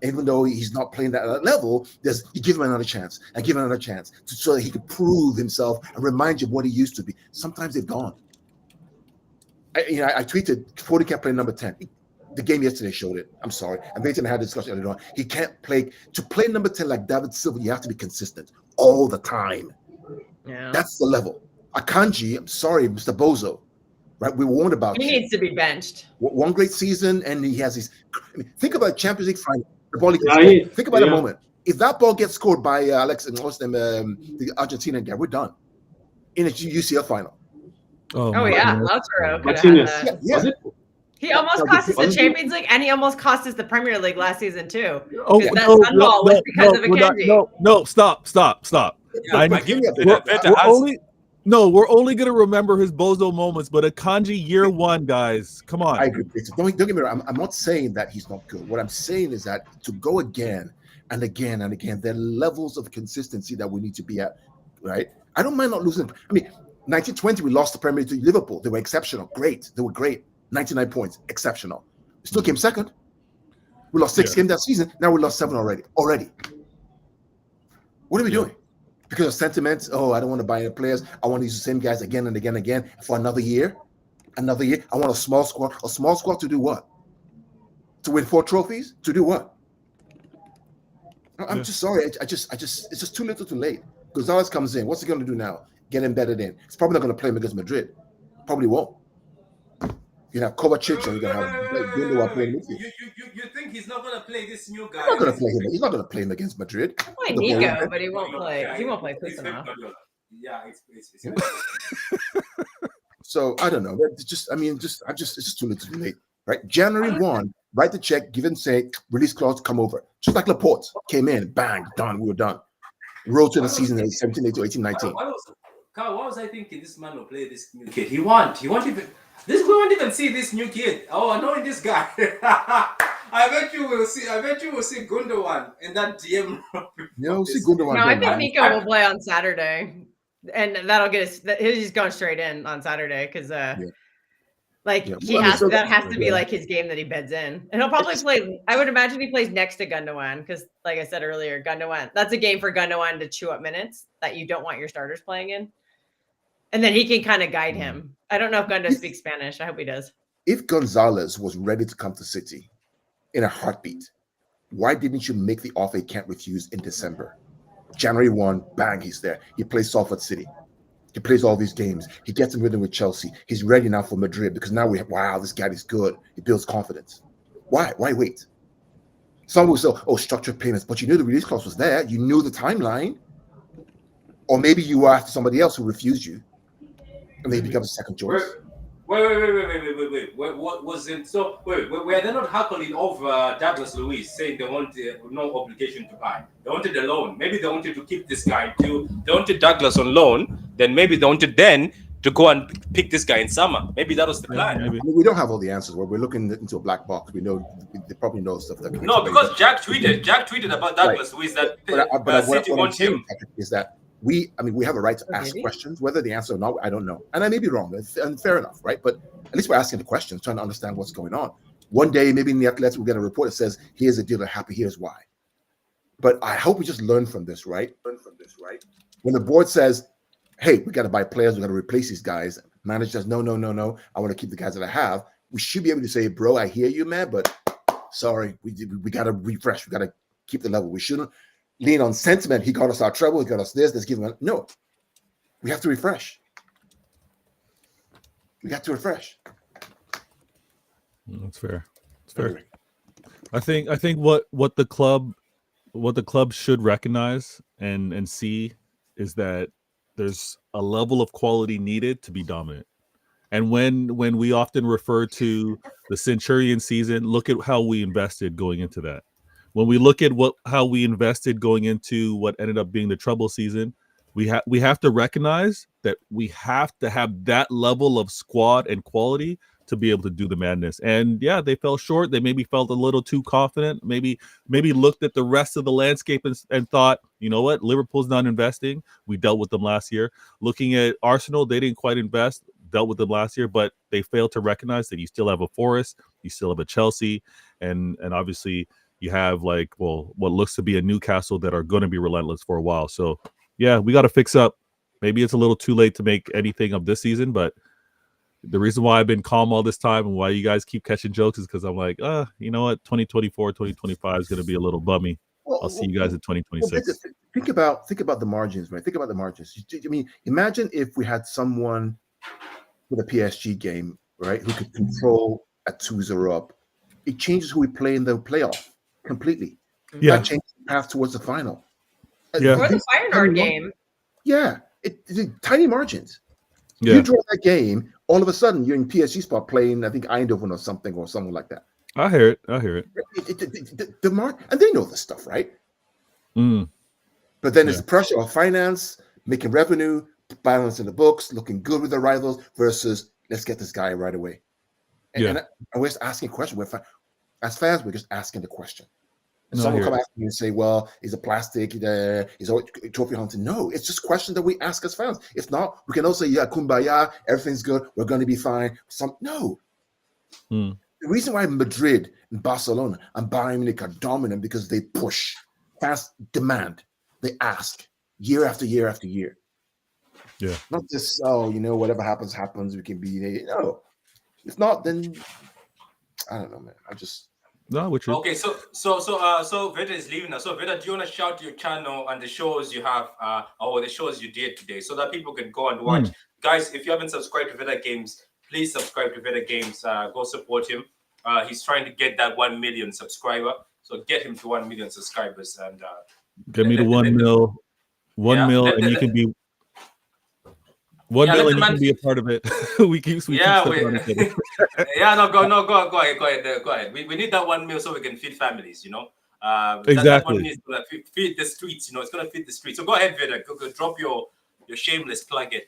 Even though he's not playing that level, you give him another chance and give him another chance so that he can prove himself and remind you of what he used to be. Sometimes they've gone. I tweeted, Forty can't play number 10. The game yesterday showed it. I'm sorry. And Baton had a discussion earlier on. He can't play. To play number 10 like David Silva, you have to be consistent all the time. Yeah. That's the level. Akanji, I'm sorry, Mr. Bozo, right? We warned about He needs to be benched. One great season, and he has his. Think about Champions League final. The ball he can score. Think about a moment. If that ball gets scored by Alex and what's them, the Argentinian guy, we're done in a UCL final. Oh yeah, Lautaro could have had that. He almost cost us the Champions League, and he almost cost us the Premier League last season too. Oh, that sunball was because of Akanji. No, stop. We're only gonna remember his bozo moments, but Akanji year one, guys, come on. I agree. Don't get me wrong. I'm not saying that he's not good. What I'm saying is that to go again and again and again, there are levels of consistency that we need to be at, right? I don't mind not losing. I mean, 1920 we lost the Premier League to Liverpool. They were exceptional. Great. They were great. 99 points, exceptional. We still came second. We lost 6 games that season. Now we lost 7 already. What are we doing? Because of sentiments. Oh, I don't want to buy any players. I want to use the same guys again and again and again for another year. I want a small squad. A small squad to do what? To win 4 trophies? To do what? I'm just sorry. It's just too little, too late. Gonzalez comes in. What's he going to do now? Get embedded in. He's probably not going to play him against Madrid. Probably won't. You have Kovacic and you're going to have Gundogan playing with you. You think think he's not gonna play this new guy? He's not going to play him. He's not going to play him against Madrid. Play The ball- Nico, but he won't play. Yeah, He won't play it's Kusama. Guardiola. Yeah, it's So I don't know. It's just, it's just too little, too late, right? January 1, write the check, give and say, release clause, come over. Just like Laporte came in, bang, done, we were done. Roll to the season in 17, 18, 18, 19. What was I thinking? This man will play this new kid. He won't even. We won't even see this new kid. Oh, I know this guy. I bet you will see Gundogan in that DM. No, see Gundogan. No, I think Nico will play on Saturday, and that'll get us. He's going straight in on Saturday because, that has to be like his game that he beds in, and he'll probably play. I would imagine he plays next to Gundogan because, like I said earlier, Gundogan. That's a game for Gundogan to chew up minutes that you don't want your starters playing in, and then he can kind of guide him. I don't know if Gundo speaks Spanish. I hope he does. If Gonzalez was ready to come to City in a heartbeat, why didn't you make the offer he can't refuse in December? January 1, bang, he's there. He plays Salford City. He plays all these games. He gets in rhythm with Chelsea. He's ready now for Madrid because now this guy is good. He builds confidence. Why? Why wait? Some will say, structured payments, but you knew the release clause was there. You knew the timeline. Or maybe you were after somebody else who refused you, and they become a second choice. Wait. What was it? So, were they not hackling over Douglas Luiz, saying they wanted no obligation to buy? They wanted a loan. Maybe they wanted to keep this guy too. They wanted Douglas on loan. Then maybe they wanted to go and pick this guy in summer. Maybe that was the plan. We don't have all the answers. We're looking into a black box. We know they probably know stuff that. No, because Jack tweeted about Douglas Luiz that City wants him. Is that we have a right to ask questions, whether the answer or not, I don't know. And I may be wrong, and fair enough, right? But at least we're asking the questions, trying to understand what's going on. One day, maybe in the Athletics, we'll get a report that says, here's a deal that happened, here's why. But I hope we just learn from this, right? When the board says, hey, we got to buy players, we got to replace these guys, manager says, no, I want to keep the guys that I have, we should be able to say, bro, I hear you, man, but sorry, we got to refresh, we got to keep the level. We shouldn't lean on sentiment. He got us our trouble. He got us this. Let's give him. No, we have to refresh. We got to refresh. That's fair. It's fair. I think what the club should recognize and see is that there's a level of quality needed to be dominant. And when we often refer to the Centurion season, look at how we invested going into that. When we look at how we invested going into what ended up being the trouble season, we have to recognize that we have to have that level of squad and quality to be able to do the madness. And yeah, they fell short. They maybe felt a little too confident. Maybe looked at the rest of the landscape and thought, you know what, Liverpool's not investing. We dealt with them last year. Looking at Arsenal, they didn't quite invest. Dealt with them last year, but they failed to recognize that you still have a Forest, you still have a Chelsea, and obviously you have what looks to be a Newcastle that are going to be relentless for a while. So, yeah, we got to fix up. Maybe it's a little too late to make anything of this season, but the reason why I've been calm all this time and why you guys keep catching jokes is because I'm like, you know what, 2024, 2025 is going to be a little bummy. I'll see you guys in 2026. Think about the margins, man. Think about the margins. I mean, imagine if we had someone with a PSG game, right, who could control a 2-0 up. It changes who we play in the playoff completely. Yeah. That changes the path towards the final. Yeah. Or the Feyenoord game. Yeah. It's tiny margins. Yeah. You draw that game, all of a sudden you're in PSG spot playing, I think, Eindhoven or something like that. I hear it. The mark, and they know this stuff, right? But then it's the pressure of finance, making revenue, balance in the books, looking good with the rivals versus let's get this guy right away. And we're just asking a question. As fans, we're just asking the question. And someone will come after you and say, well, is it plastic? Is it trophy hunting? No, it's just questions that we ask as fans. If not, we can also say, yeah, kumbaya, everything's good, we're going to be fine. No. The reason why Madrid and Barcelona and Bayern Munich are dominant because they push, fast demand, they ask year after year after year. Yeah. Not just, whatever happens, we can be there. No. If not, then I don't know, man. Okay, so Veda is leaving now. So Veda, do you want to shout your channel and the shows you have, or the shows you did today, so that people can go and watch? Guys, if you haven't subscribed to Veda Games, please subscribe to Veda Games. Go support him. He's trying to get that 1 million subscriber. So get him to 1 million subscribers and get me to 1 mil. 1 mil, and you can be 1 mil, and you can be a part of it. we keep stepping on each other. Go ahead. We need that 1 mil so we can feed families, you know. Exactly. That 1 mil is gonna feed the streets, you know. It's gonna feed the streets. So go ahead, Vida. Go drop your shameless plug in.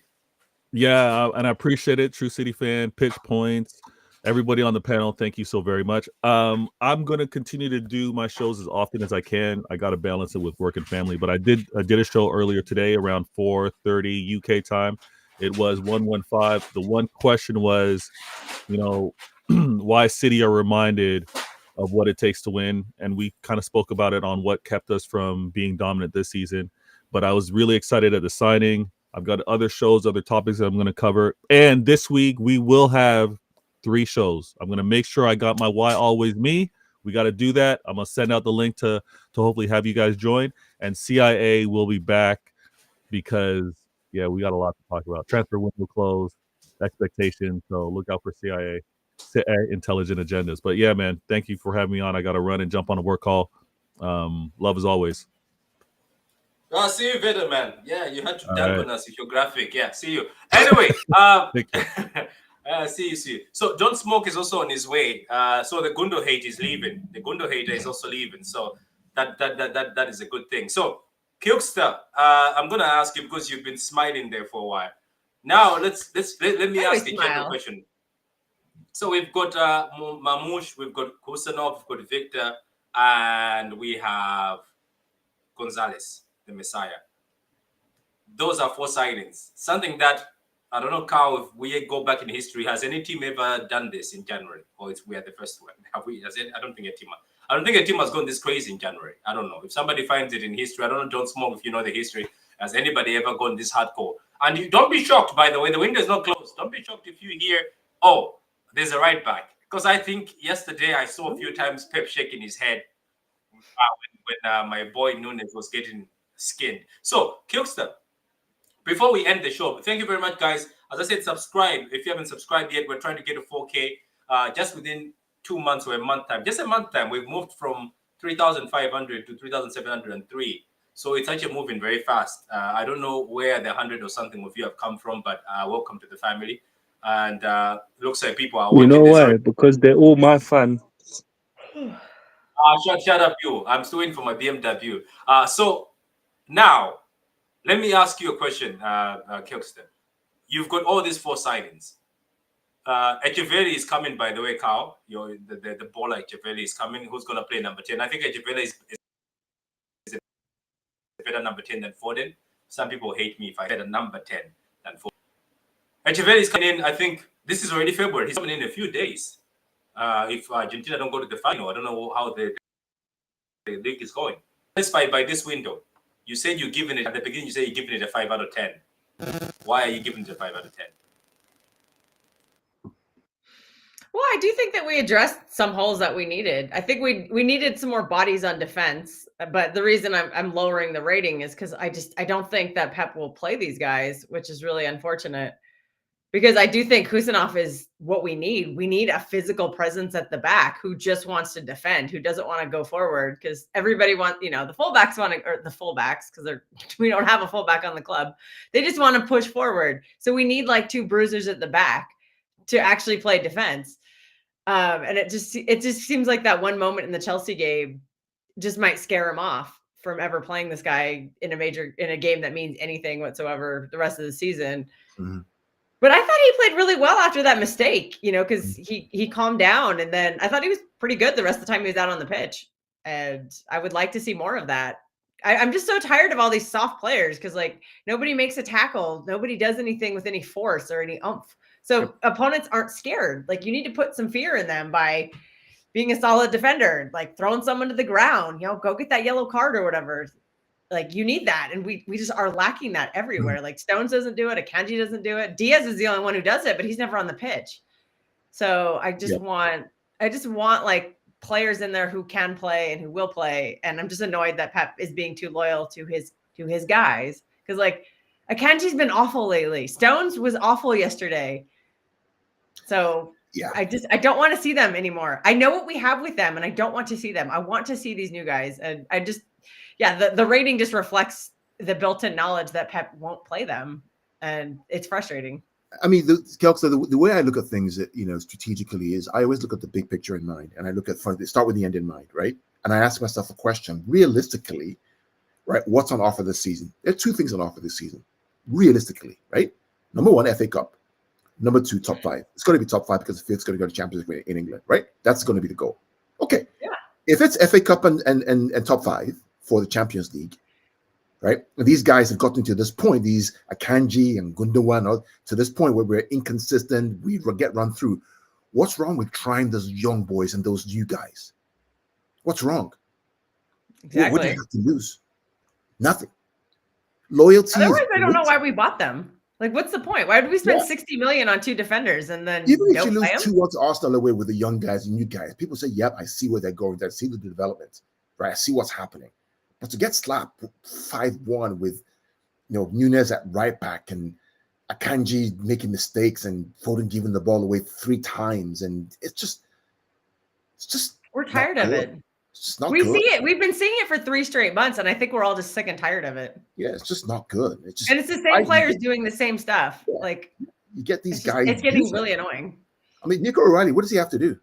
Yeah, and I appreciate it. True City fan, Pitch Points, everybody on the panel. Thank you so very much. I'm gonna continue to do my shows as often as I can. I got to balance it with work and family, but I did a show earlier today around 4:30 UK time. It was 115. The one question was, you know, why City are reminded of what it takes to win, and we kind of spoke about it on what kept us from being dominant this season. But I was really excited at the signing. I've got other shows, other topics that I'm going to cover, and this week we will have 3 shows. I'm going to make sure I got my Why Always Me. We got to do that. I'm going to send out the link to hopefully have you guys join, and CIA will be back because we got a lot to talk about. Transfer window closed, expectations. So look out for CIA intelligent agendas. But yeah, man, thank you for having me on. I got to run and jump on a work call. Love as always. See you, Vida, man. Yeah, you had to dampen us with your graphic. Yeah, see you. Anyway, see you. So Don't Smoke is also on his way. So the Gundo hate is leaving. The Gundo hater is also leaving. So that is a good thing. So Kilkster, I'm gonna ask you because you've been smiling there for a while. Now let me ask a general question. So we've got Mamouche, we've got Kusanov, we've got Victor, and we have Gonzalez, the Messiah. Those are 4 signings. Something that I don't know, Carl, if we go back in history, has any team ever done this in January, or we are the first one? Have we? I don't think a team has gone this crazy in January. I don't know. If somebody finds it in history, I don't know, Don't Smoke, if you know the history. Has anybody ever gone this hardcore? And you don't be shocked, by the way, the window is not closed. Don't be shocked if you hear, oh, there's a right back. Because I think yesterday I saw a few times Pep shaking his head when my boy Nunes was getting skinned. So, Kilkster, before we end the show, thank you very much, guys. As I said, subscribe. If you haven't subscribed yet, we're trying to get to 4K just within 2 months or a month time. Just a month time, we've moved from 3,500 to 3,703. So it's actually moving very fast. I don't know where the 100 or something of you have come from, but welcome to the family. And looks like people are watching. You know this. why? Because they're all my fans. Shut up, you. I'm still in for my BMW. So now, let me ask you a question, Kilkston. You've got all these 4 signings. Echeverri is coming, by the way, Carl. The baller Echeverri is coming. Who's going to play number 10? I think Echeverri is a better number 10 than Foden. Some people hate me if I said a number 10 than Foden. Echeverri is coming in. I think this is already February. He's coming in a few days. If Argentina don't go to the final, I don't know how the league is going. Satisfied by this window. You said you're giving it at the beginning. You said you're giving it a 5 out of 10. Why are you giving it a 5 out of 10? Well, I do think that we addressed some holes that we needed. I think we needed some more bodies on defense. But the reason I'm lowering the rating is because I don't think that Pep will play these guys, which is really unfortunate. Because I do think Kusanov is what we need. We need a physical presence at the back who just wants to defend, who doesn't want to go forward. Because everybody wants, the fullbacks want to, or the fullbacks, because we don't have a fullback on the club. They just want to push forward. So we need like 2 bruisers at the back to actually play defense. And it just seems like that one moment in the Chelsea game just might scare him off from ever playing this guy in a game that means anything whatsoever the rest of the season. Mm-hmm. But I thought he played really well after that mistake, because he calmed down. And then I thought he was pretty good the rest of the time he was out on the pitch. And I would like to see more of that. I'm just so tired of all these soft players because, nobody makes a tackle. Nobody does anything with any force or any oomph. So opponents aren't scared. You need to put some fear in them by being a solid defender, throwing someone to the ground, go get that yellow card or whatever. You need that. And we just are lacking that everywhere. Stones doesn't do it. Akanji doesn't do it. Diaz is the only one who does it, but he's never on the pitch. So I just want players in there who can play and who will play. And I'm just annoyed that Pep is being too loyal to his guys. Because Akanji's been awful lately. Stones was awful yesterday. So Yeah. I don't want to see them anymore. I know what we have with them, and I don't want to see them. I want to see these new guys, and the rating just reflects the built-in knowledge that Pep won't play them, and it's frustrating. I mean, the way I look at things, strategically is I always look at the big picture in mind, and I look at start with the end in mind, right? And I ask myself a question: realistically, right? What's on offer this season? There are two things on offer this season, realistically, right? Number one, FA Cup. Number two, top 5. It's going to be top 5 because it's going to go to Champions League in England, right? That's going to be the goal. Okay. Yeah. If it's FA Cup and top 5 for the Champions League, right? And these guys have gotten to this point, these Akanji and Gundogan, to this point where we're inconsistent, we get run through. What's wrong with trying those young boys and those new guys? What's wrong? Exactly. What do you have to lose? Nothing. Loyalty. Otherwise, I don't know why we bought them. Like, what's the point? Why did we spend 60 million on 2 defenders and then even if you lose 2-1 to Arsenal away with the young guys and new guys, people say, "Yep, I see where they're going. I see the development, right? I see what's happening." But to get slapped 5-1 with, Nunez at right back and Akanji making mistakes and Foden giving the ball away 3 times, and it's just we're tired of it. It's just not we good. see it. We've been seeing it for 3 straight months, and I think we're all just sick and tired of it. Yeah, it's just not good. And it's the same players doing the same stuff. Yeah. Like, you get these guys. It's getting really annoying. I mean, Nico O'Reilly, what does he have to do?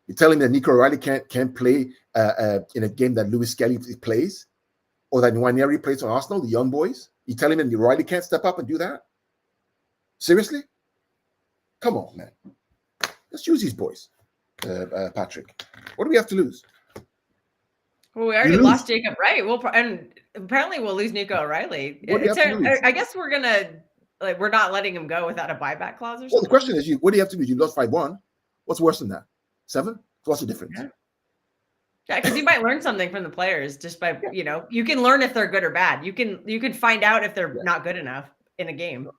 You're telling me that Nico O'Reilly can't play in a game that Luis Skelly plays, or that Nwaneri plays on Arsenal, the young boys? You telling me that O'Reilly can't step up and do that? Seriously? Come on, man. Let's use these boys, Patrick. What do we have to lose? Well, we already lost Jacob Wright. And apparently we'll lose Nico O'Reilly. I guess we're gonna we're not letting him go without a buyback clause or something. Well, the question is, what do you have to do? You lost 5-1. What's worse than that? 7? What's the difference? Yeah, because you might learn something from the players just by you can learn if they're good or bad. You can find out if they're not good enough in a game,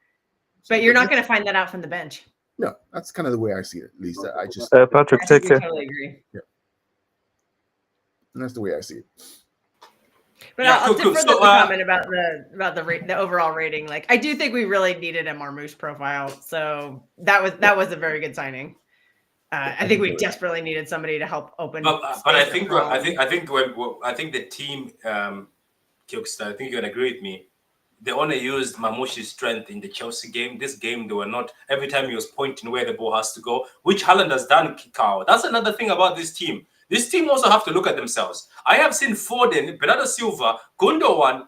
but you're not going to find that out from the bench. No, that's kind of the way I see it. At least I just Patrick, take care. Totally agree. Yeah, and that's the way I see it. But I'll defer the comment about the overall rating. Like, I do think we really needed a Marmoush profile, so that was a very good signing. I think we desperately needed somebody to help open. But I think the team, Kilkster, I think you can agree with me. They only used Marmoush's strength in the Chelsea game. This game, they were not. Every time he was pointing where the ball has to go, which Haaland has done. Kikau. That's another thing about this team. This team also have to look at themselves. I have seen Foden, Bernardo Silva, Gundogan,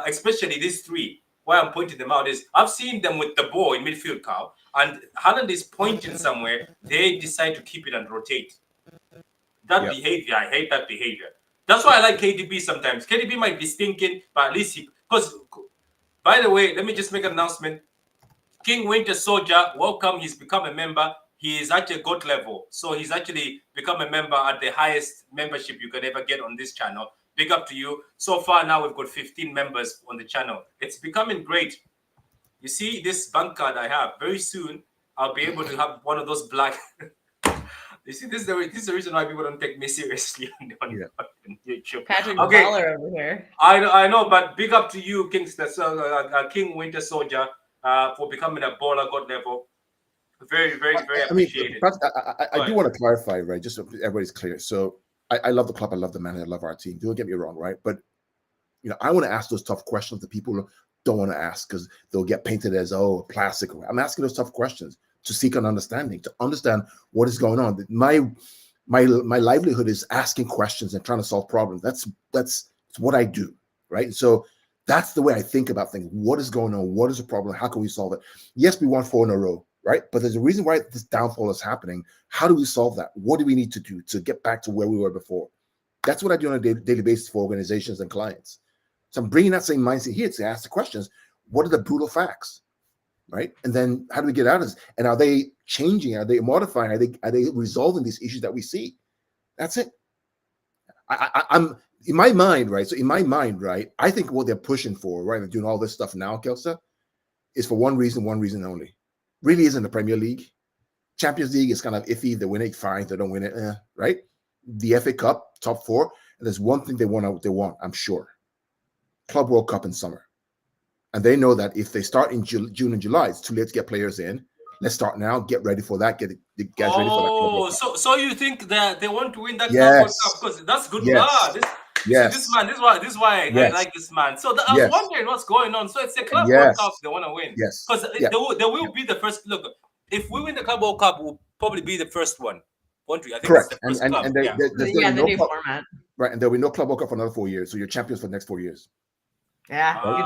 especially these 3. Why I'm pointing them out is I've seen them with the ball in midfield, Carl, and Haaland is pointing somewhere. They decide to keep it and rotate. That behavior, I hate that behavior. That's why I like KDB sometimes. KDB might be stinking, but at least because, by the way, let me just make an announcement. King Winter Soldier, welcome. He's become a member. He is actually GOAT level. So he's actually become a member at the highest membership you can ever get on this channel. Big up to you. So far now, we've got 15 members on the channel. It's becoming great. You see this bank card I have. Very soon, I'll be able to have one of those black... You see, this is the reason why people don't take me seriously on YouTube. Patrick Baller over here. I know, but big up to you, King Winter Soldier, for becoming a baller GOAT level. Very, very, very appreciated. I do want to clarify, right? Just so everybody's clear. So I love the club, I love the man, I love our team. Don't get me wrong, right? But I want to ask those tough questions that people don't want to ask because they'll get painted as plastic. I'm asking those tough questions to seek an understanding, to understand what is going on. My livelihood is asking questions and trying to solve problems. That's what I do, right? So that's the way I think about things. What is going on? What is the problem? How can we solve it? Yes, we won 4 in a row, right? But there's a reason why this downfall is happening. How do we solve that? What do we need to do to get back to where we were before? That's what I do on a daily basis for organizations and clients. So I'm bringing that same mindset here to ask the questions. What are the brutal facts, right? And then how do we get out of this? And are they changing? Are they modifying? Are they resolving these issues that we see? That's it. I'm in my mind, right? So in my mind, right, I think what they're pushing for, right, and doing all this stuff now, Kelsa, is for one reason only. Really isn't the Premier League. Champions League is kind of iffy. They win it, fine. They don't win it, right? The FA Cup, top 4. And there's one thing they want, I'm sure. Club World Cup in summer. And they know that if they start in June and July, it's too late to get players in. Let's start now. Get ready for that. Get the guys ready for that. Oh, so you think that they want to win that Club World Cup because that's good. This man, this is why I like this man. So I was wondering what's going on. So it's a Club World Cup they want to win. Yes, because they will be the first. Look, if we win the Club World Cup, we'll probably be the first one. Won't we? I think correct. It's the first club. And the new format. Right, and there'll be no Club World Cup for another 4 years. So you're champions for the next 4 years. Yeah,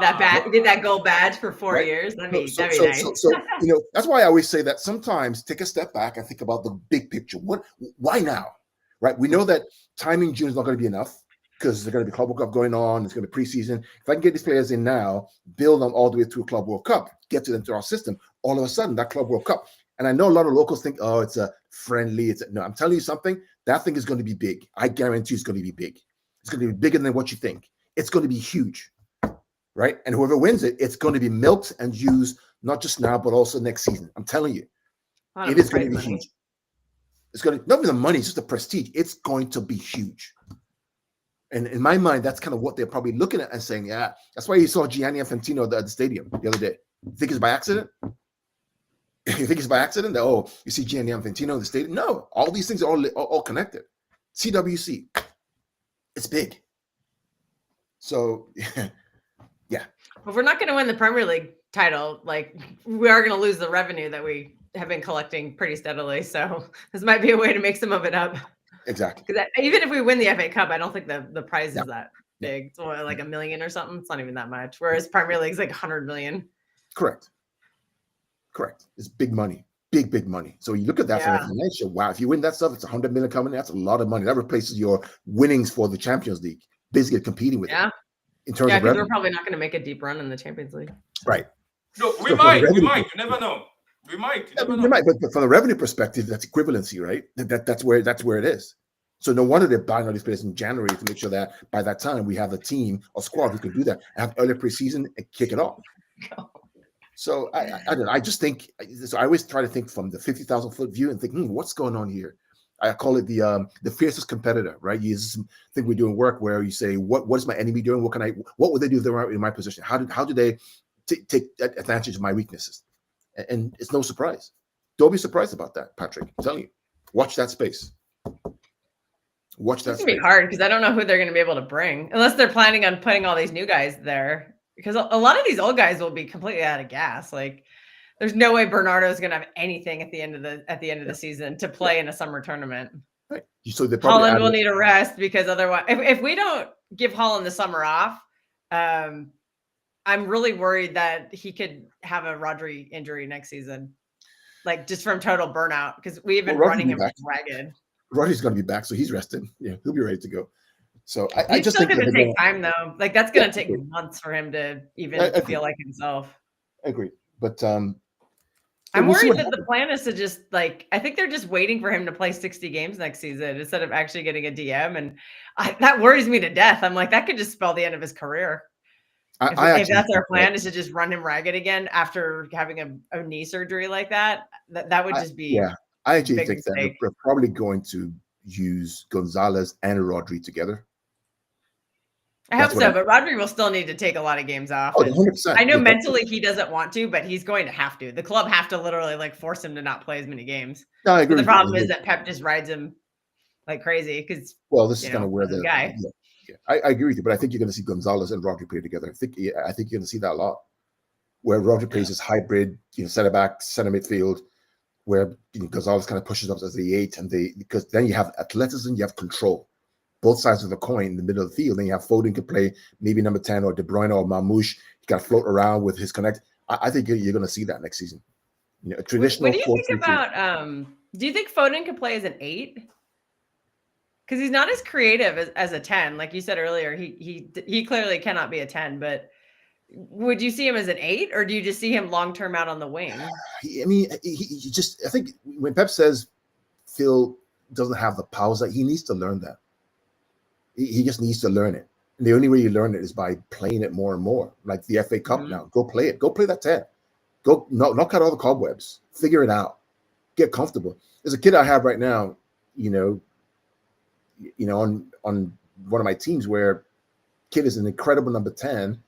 get that gold badge for 4 years. That'd be nice. So that's why I always say that sometimes take a step back and think about the big picture. Why now? Right? We know that timing June is not going to be enough because there's going to be Club World Cup going on. It's going to be preseason. If I can get these players in now, build them all the way through Club World Cup, get to them to our system, all of a sudden that Club World Cup. And I know a lot of locals think, oh, it's a friendly. No, I'm telling you something. That thing is going to be big. I guarantee it's going to be big. It's going to be bigger than what you think. It's going to be huge. Right? And whoever wins it, it's going to be milked and used not just now, but also next season. I'm telling you, it is going to be huge. It's going to, not even the money, it's just the prestige. It's going to be huge. And in my mind, that's kind of what they're probably looking at and saying, yeah, that's why you saw Gianni Infantino at the stadium the other day. You think it's by accident? You think it's by accident that, oh, you see Gianni Infantino in the stadium? No, all these things are all connected. CWC, it's big. So, yeah. If we're not going to win the Premier League title, like we are going to lose the revenue that we have been collecting pretty steadily. So this might be a way to make some of it up. Exactly. Because even if we win the FA Cup, I don't think the prize is that big. It's like $1 million or something. It's not even that much. Whereas Premier League is like 100 million. Correct. It's big money. Big money. So you look at that from a financial, wow, if you win that stuff, it's 100 million coming in. That's a lot of money. That replaces your winnings for the Champions League, basically competing with it. In terms of revenue. We're probably not going to make a deep run in the Champions League. Right. No, we might. You never know. We might. But from the revenue perspective, that's equivalency, right? That's where it is. So no wonder they're buying all these players in January to make sure that by that time we have a team or squad who can do that, have early preseason and kick it off. So I don't know. I just think so. I always try to think from the 50,000 foot view and think, what's going on here? I call it the fiercest competitor, right? You think we're doing work where you say, what is my enemy doing? What would they do if they were in my position? How do they take advantage of my weaknesses? And it's no surprise. Don't be surprised about that, Patrick. I'm telling you, watch that space. Watch that. It's gonna be hard because I don't know who they're going to be able to bring unless they're planning on putting all these new guys there. Because a lot of these old guys will be completely out of gas. Like, there's no way Bernardo is going to have anything at the end of the season to play in a summer tournament. Right. So Holland will need a rest because otherwise, if we don't give Holland the summer off, I'm really worried that he could have a Rodri injury next season, like just from total burnout. Because we've been running him ragged. Rodri's going to be back, so he's rested. Yeah, he'll be ready to go. So I just think it's going to take time, though. Like that's going to take months for him to even feel like himself. I agree, but I'm worried that the plan is to just I think they're just waiting for him to play 60 games next season instead of actually getting a DM, and that worries me to death. I'm like, that could just spell the end of his career. If that's our plan, is to just run him ragged again after having a knee surgery like that, that would just be I actually think that we're probably going to use Gonzalez and Rodri together. I hope so, but Rodri will still need to take a lot of games off. Oh, 100%. I know mentally he doesn't want to, but he's going to have to. The club have to literally force him to not play as many games. No, I agree. But the problem is that Pep just rides him like crazy because this is kind of where the guy. Yeah, I agree with you, but I think you're going to see Gonzalez and Rodri play together. I think you're going to see that a lot, where Rodri plays his hybrid, center back, center midfield, where Gonzalez kind of pushes up as the 8, because then you have athleticism, you have control. Both sides of the coin in the middle of the field. Then you have Foden could play maybe number 10 or De Bruyne or Mamouche. He got to float around with his connect. I think you're going to see that next season. A traditional. What do you think about? Do you think Foden could play as an 8? Because he's not as creative as a 10, like you said earlier. He clearly cannot be a 10. But would you see him as an 8, or do you just see him long term out on the wing? I mean, I think when Pep says Phil doesn't have the powers, that he needs to learn that. He just needs to learn it. And the only way you learn it is by playing it more and more. Like the FA Cup now. Go play it. Go play that 10. Go knock out all the cobwebs. Figure it out. Get comfortable. There's a kid I have right now, on one of my teams where kid is an incredible number 10,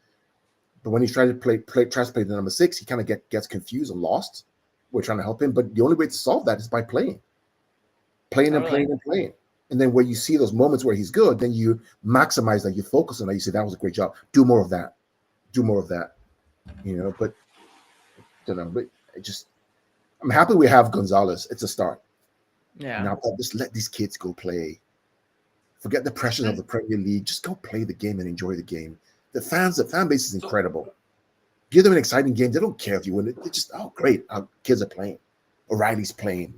but when he's trying to play the number 6, he kind of gets confused and lost. we're trying to help him. But the only way to solve that is by playing and playing and playing. And then when you see those moments where he's good, then you maximize that, you focus on that. You say, that was a great job. Do more of that. But I don't know. But I'm happy we have Gonzalez. It's a start. Yeah. Now just let these kids go play. Forget the pressures of the Premier League. Just go play the game and enjoy the game. The fan base is incredible. Give them an exciting game. They don't care if you win it. They just, great. Our kids are playing. O'Reilly's playing.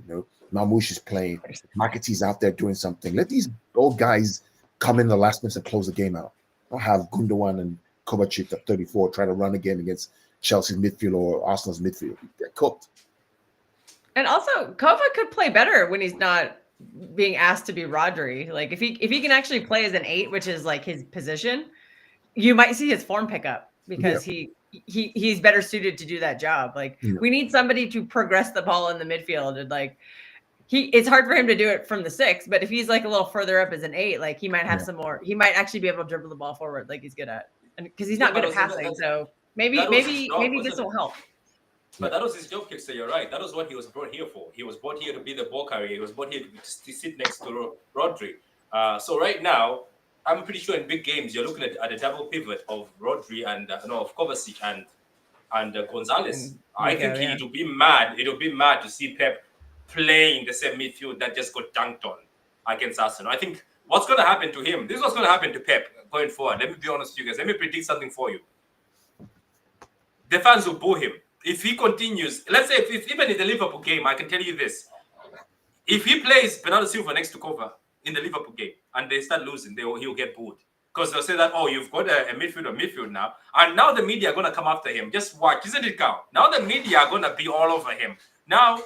Mamouche is playing. McAtee's out there doing something. Let these old guys come in the last minutes and close the game out. Don't have Gundogan and Kovacic at 34 try to run again against Chelsea's midfield or Arsenal's midfield. They're cooked. And also, Kova could play better when he's not being asked to be Rodri. Like if he can actually play as an 8, which is like his position, you might see his form pick up because he's better suited to do that job. Like we need somebody to progress the ball in the midfield, and like it's hard for him to do it from the 6, but if he's like a little further up as an 8, like he might have some more. He might actually be able to dribble the ball forward like he's good at, and because he's not good at passing. So maybe this will help. But that was his job, Kickster. You're right. That was what he was brought here for. He was brought here to be the ball carrier. He was brought here to sit next to Rodri. So right now, I'm pretty sure in big games you're looking at a double pivot of Rodri and of Kovacic and Gonzalez. I think it'll be mad. It'll be mad to see Pep playing the same midfield that just got dunked on against Arsenal. I think what's going to happen to him. This is what's going to happen to Pep going forward. Let me be honest with you guys. Let me predict something for you. The fans will boo him. If he continues, let's say if even in the Liverpool game, I can tell you this. If he plays Bernardo Silva next to Kova in the Liverpool game and they start losing, he'll get booed. Because they'll say that, you've got a midfield now. And now the media are going to come after him. Just watch. Isn't it, Carl? Now the media are going to be all over him. Now,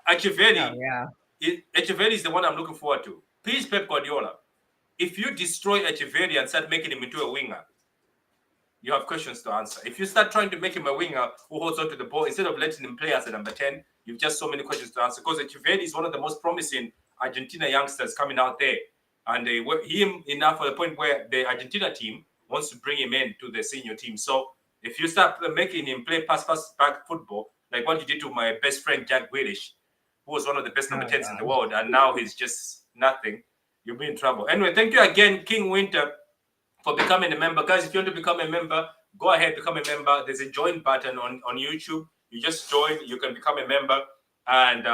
Echeverri is the one I'm looking forward to. Please, Pep Guardiola, if you destroy Echeverri and start making him into a winger, you have questions to answer. If you start trying to make him a winger who holds on to the ball instead of letting him play as a number 10, you've just so many questions to answer. Because Echeverri is one of the most promising Argentina youngsters coming out there. And they work him enough for the point where the Argentina team wants to bring him in to the senior team. So if you start making him play pass back football, like what you did to my best friend Jack Grealish, who was one of the best number 10s in the world, and now he's just nothing, you'll be in trouble. Anyway, thank you again, King Winter, for becoming a member. Guys, if you want to become a member, go ahead, become a member. There's a join button on YouTube. You just join, you can become a member. And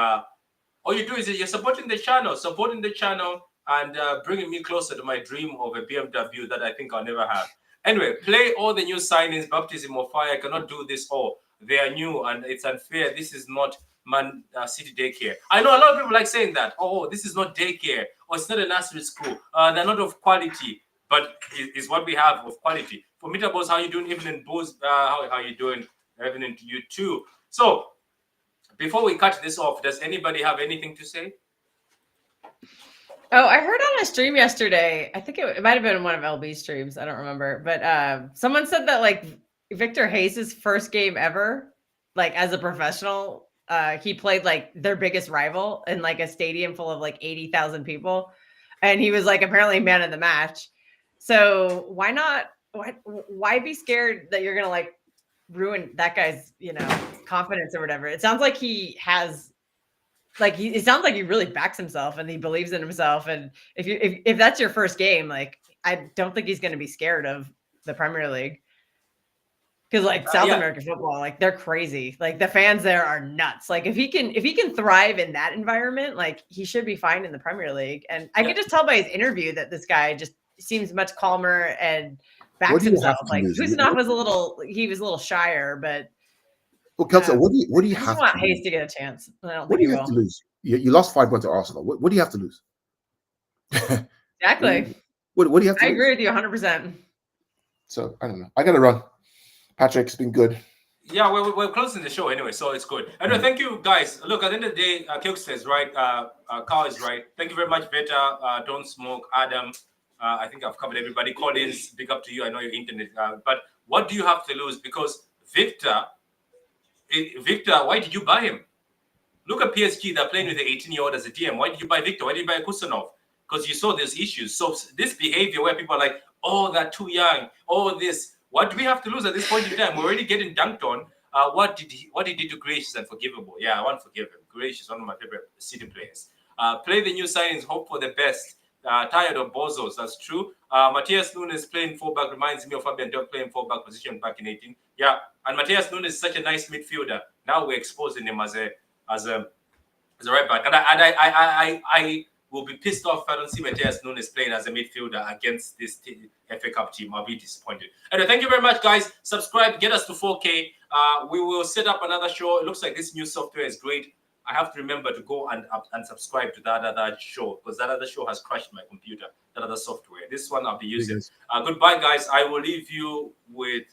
all you do is you're supporting the channel and bringing me closer to my dream of a BMW that I think I'll never have. Anyway, play all the new signings, Baptism of Fire. I cannot do this all. They are new and it's unfair. This is not Man City daycare. I know a lot of people like saying that. This is not daycare. Or it's not a nursery school. They're not of quality. But it's what we have of quality. For Metabos, how you doing? Evening, Booz. How you doing? Evening to you too. So, before we cut this off, does anybody have anything to say? I heard on a stream yesterday, I think it might have been one of LB's streams, I don't remember, but someone said that like Victor Hayes' first game ever, like as a professional, he played like their biggest rival in like a stadium full of like 80,000 people. And he was like apparently man of the match. So why not? Why be scared that you're going to like ruin that guy's, confidence or whatever? It sounds like he has it sounds like he really backs himself and he believes in himself. And if that's your first game, like, I don't think he's going to be scared of the Premier League. Because like South American football, like they're crazy. Like the fans there are nuts. Like if he can thrive in that environment, like he should be fine in the Premier League. And I could just tell by his interview that this guy just seems much calmer and backs himself. Like Husinov was a little shyer, but well, Kelso, what do you have? I want Hayes to get a chance. I don't what think do you have to lose? You lost 5-1 to Arsenal. What do you have to lose? Exactly. What do you have to lose? I agree with you 100%. So I don't know. I gotta run. Patrick, it's been good. Yeah, we're closing the show anyway, so it's good. Anyway, thank you guys. Look, at the end of the day, Kilks is right. Carl is right. Thank you very much, Veta, Don't Smoke, Adam. I think I've covered everybody. Collins, big up to you. I know your internet. But what do you have to lose? Because Victor, why did you buy him? Look at PSG. They're playing with the 18-year-old as a DM. Why did you buy Victor? Why did you buy Kusanov? Because you saw there's issues. So this behavior where people are like, they're too young. This. What do we have to lose at this point in time? We're already getting dunked on. What did he do to Grealish is unforgivable. Yeah, I won't forgive him. Grealish is one of my favorite City players. Play the new signings, hope for the best. Tired of bozos, that's true. Matthias Nunes playing fullback reminds me of Fabian Delph playing fullback position back in 18. Yeah, and Matthias Nunes is such a nice midfielder. Now we're exposing him as a right back, and I will be pissed off if I don't see Matthias Nunes playing as a midfielder against this FA Cup team. I'll be disappointed. Anyway, thank you very much, guys. Subscribe, get us to 4K. We will set up another show. It looks like this new software is great. I have to remember to go and subscribe to that other show, because that other show has crashed my computer, that other software. This one I'll be using. Goodbye, guys. I will leave you with